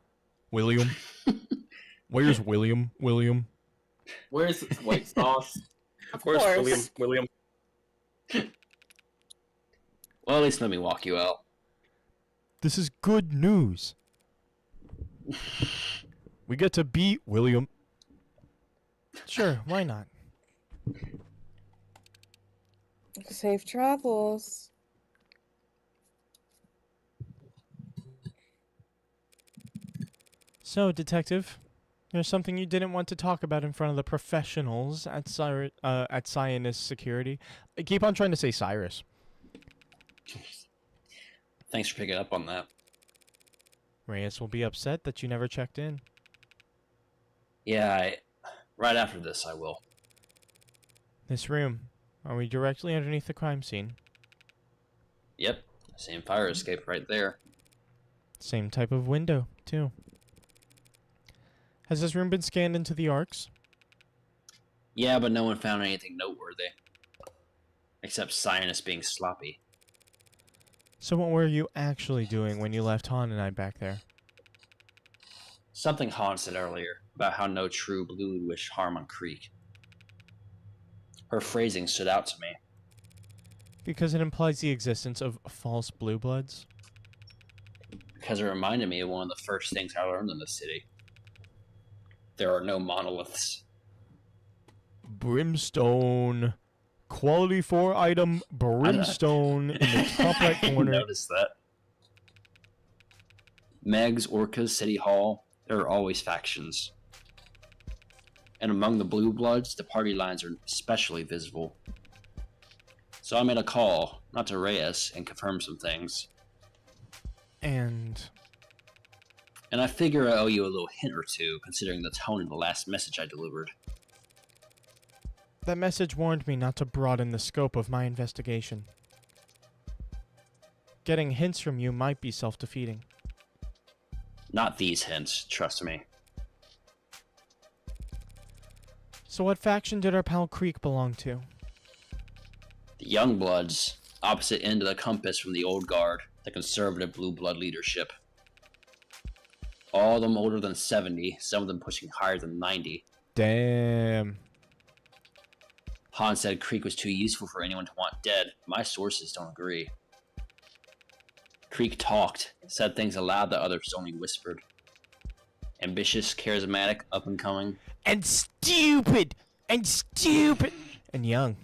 William. Where's William? William. Where's white sauce? Of Where's course. William? Well, at least let me walk you out. This is good news. We get to beat William. Sure, why not? Safe travels. So, Detective, there's something you didn't want to talk about in front of the professionals at Zionist Security. I keep on trying to say Cyrus. Thanks for picking up on that. Reyes will be upset that you never checked in. Yeah, right after this I will. This room. Are we directly underneath the crime scene? Yep, same fire escape right there. Same type of window, too. Has this room been scanned into the arcs? Yeah, but no one found anything noteworthy. Except Zionist being sloppy. So what were you actually doing when you left Han and I back there? Something Han said earlier about how no true blue would wish harm on Creek. Her phrasing stood out to me. Because it implies the existence of false blue bloods? Because it reminded me of one of the first things I learned in the city. There are no monoliths. Brimstone. Quality 4 item brimstone in the top right I corner. noticed that. Meg's, Orca's, City Hall, there are always factions. And among the Blue Bloods, the party lines are especially visible. So I made a call, not to Reyes, and confirm some things. And I figure I owe you a little hint or two, considering the tone of the last message I delivered. that message warned me not to broaden the scope of my investigation. Getting hints from you might be self-defeating. Not these hints, trust me. So what faction did our pal Creek belong to? The Young Bloods, opposite end of the compass from the Old Guard, the conservative Blue Blood leadership. All of them older than 70, some of them pushing higher than 90. Damn. Han said Creek was too useful for anyone to want dead. My sources don't agree. Creek talked, said things aloud that others only whispered. Ambitious, charismatic, up-and-coming. And stupid! And stupid! And young.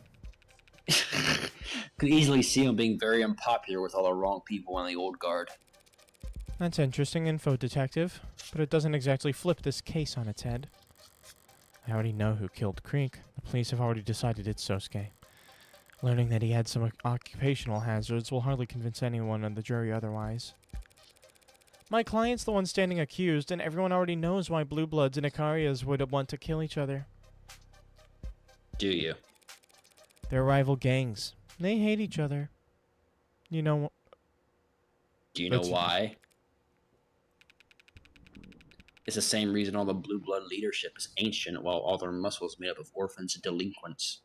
Could easily see him being very unpopular with all the wrong people in the Old Guard. That's interesting info, Detective. But it doesn't exactly flip this case on its head. I already know who killed Creek. The police have already decided it's Sosuke. Learning that he had some occupational hazards will hardly convince anyone on the jury otherwise. My client's the one standing accused, and everyone already knows why Blue Bloods and Icarias would want to kill each other. Do you? They're rival gangs. They hate each other. You know... Do you know That's- why? It's the same reason all the Blue Blood leadership is ancient, while all their muscles made up of orphans and delinquents.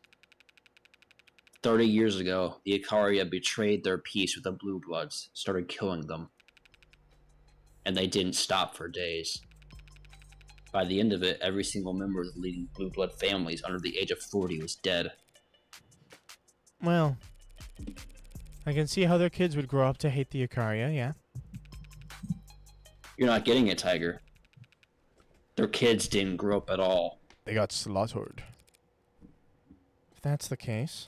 30 years ago, the Icaria betrayed their peace with the Blue Bloods, started killing them. And they didn't stop for days. By the end of it, every single member of the leading Blue Blood families under the age of 40 was dead. Well... I can see how their kids would grow up to hate the Icaria, yeah? You're not getting it, Tiger. Their kids didn't grow up at all. They got slaughtered. If that's the case,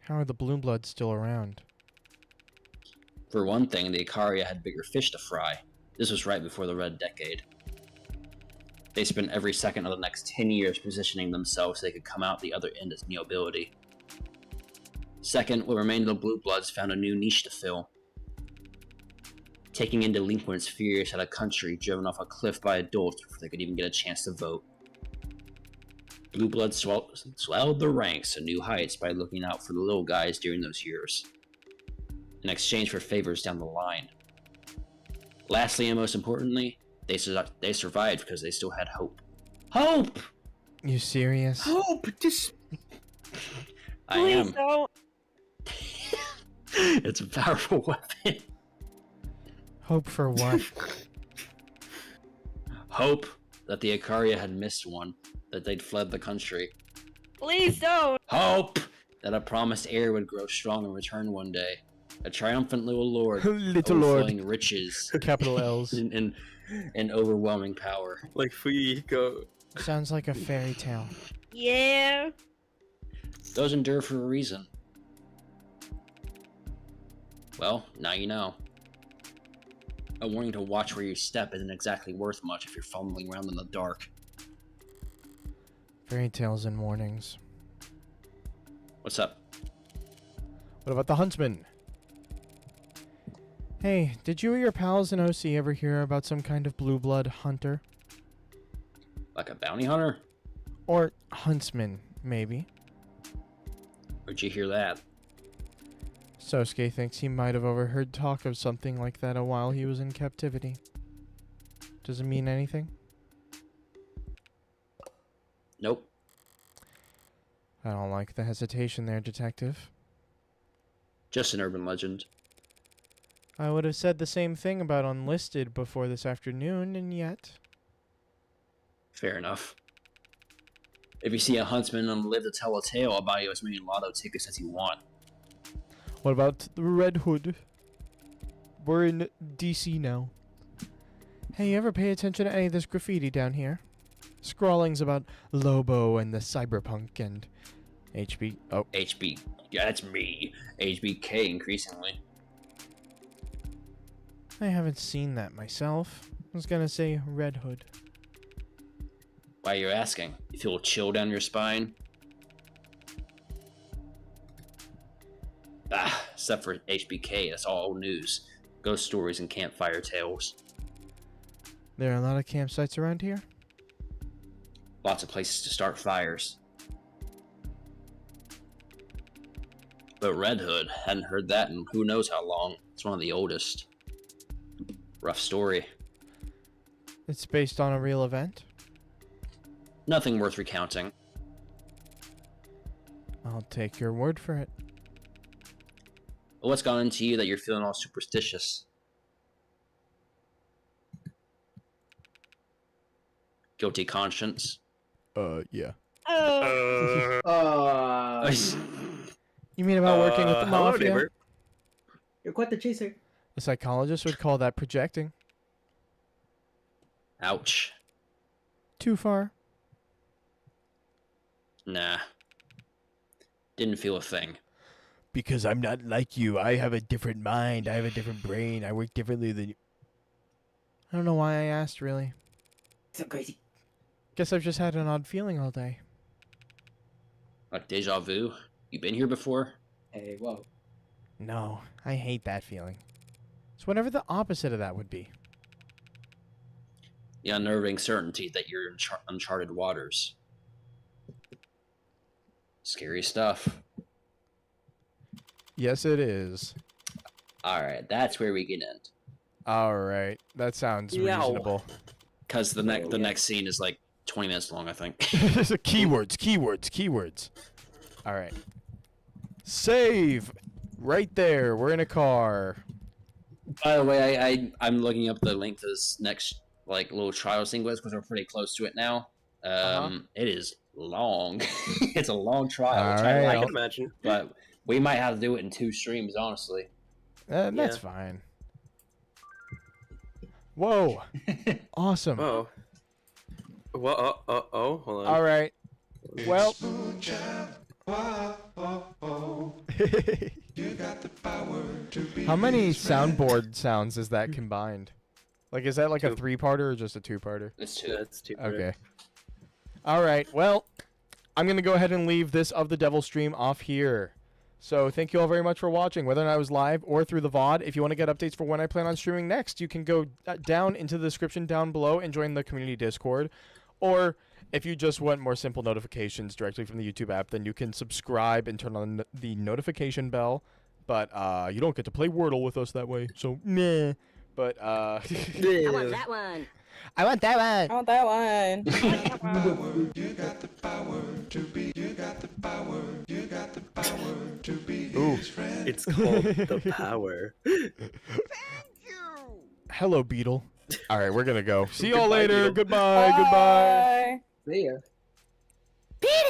how are the Blue Bloods still around? For one thing, the Icaria had bigger fish to fry. This was right before the Red Decade. They spent every second of the next 10 years positioning themselves so they could come out the other end as nobility. Second, what remained of the Blue Bloods found a new niche to fill. Taking in delinquents furious at a country driven off a cliff by adults before they could even get a chance to vote. Blue Bloods swelled their ranks to new heights by looking out for the little guys during those years, in exchange for favors down the line. Lastly, and most importantly, they survived because they still had hope. Hope! You serious? Hope! I am. Don't. It's a powerful weapon. Hope for what? Hope that the Icaria had missed one, that they'd fled the country. Please don't. Hope that a promised heir would grow strong and return one day. A triumphant little lord. Little lord. overflowing riches. Capital L's. and and overwhelming power. Like we go. Sounds like a fairy tale. Yeah. Those endure for a reason. Well, now you know. A warning to watch where you step isn't exactly worth much if you're fumbling around in the dark. Fairy tales and warnings. What's up? What about the huntsman? Hey, did you or your pals in OC ever hear about some kind of blue blood hunter? Like a bounty hunter? Or huntsman, maybe. Where'd you hear that? Sosuke thinks he might have overheard talk of something like that while he was in captivity. Does it mean anything? Nope. I don't like the hesitation there, detective. Just an urban legend. I would have said the same thing about Unlisted before this afternoon, and yet... Fair enough. If you see a huntsman and live to tell a tale, I'll buy you as many lotto tickets as you want. What about the Red Hood? We're in DC now. Hey, you ever pay attention to any of this graffiti down here? Scrawlings about Lobo and the cyberpunk and HB... Oh. HB... Yeah, that's me. HBK increasingly. I haven't seen that myself. I was gonna say Red Hood. Why are you asking? You feel a chill down your spine? Ah, except for HBK, that's all old news. Ghost stories and campfire tales. There are a lot of campsites around here? Lots of places to start fires. But Red Hood, hadn't heard that in who knows how long. It's one of the oldest. Rough story. It's based on a real event? Nothing worth recounting. I'll take your word for it. But what's gone into you that you're feeling all superstitious? Guilty conscience? Yeah. Oh. You mean about working with the hello, mafia? neighbor. You're quite the chaser. A psychologist would call that projecting. Ouch. Too far. Nah. Didn't feel a thing. Because I'm not like you. I have a different mind. I have a different brain. I work differently than you. I don't know why I asked, really. So crazy. Guess I've just had an odd feeling all day. Like deja vu? You been here before? Hey, whoa. No, I hate that feeling. So whatever the opposite of that would be. The unnerving certainty that you're in uncharted waters. Scary stuff. Yes, it is. Alright, that's where we can end. All right, that sounds Yow. reasonable. Because the next scene is like 20 minutes long, I think. Keywords. All right. Save! Right there. We're in a car. By the way, I'm looking up the link to this next like little trial sequence because we're pretty close to it now. It is long. It's a long trial, which I Alright, I like, can imagine. but we might have to do it in 2 streams, honestly. That's Yeah. fine. Whoa. Awesome. Oh. Well, hold on. All right. Well. How many soundboard sounds is that combined? Like, is that like a 2. 3-parter or just a 2-parter? It's 2. That's too Okay. All right. Well, I'm going to go ahead and leave this Of the Devil stream off here. So thank you all very much for watching, whether or not I was live or through the VOD. If you want to get updates for when I plan on streaming next, you can go down into the description down below and join the community Discord. Or if you just want more simple notifications directly from the YouTube app, then you can subscribe and turn on the notification bell. But you don't get to play Wordle with us that way, so meh. But I want that one. I want that one. I want that one. Ooh. It's called The Power. Hello, Beetle. All right, we're gonna go. See y'all Goodbye, later. Beetle. Goodbye. Goodbye. Bye. See ya.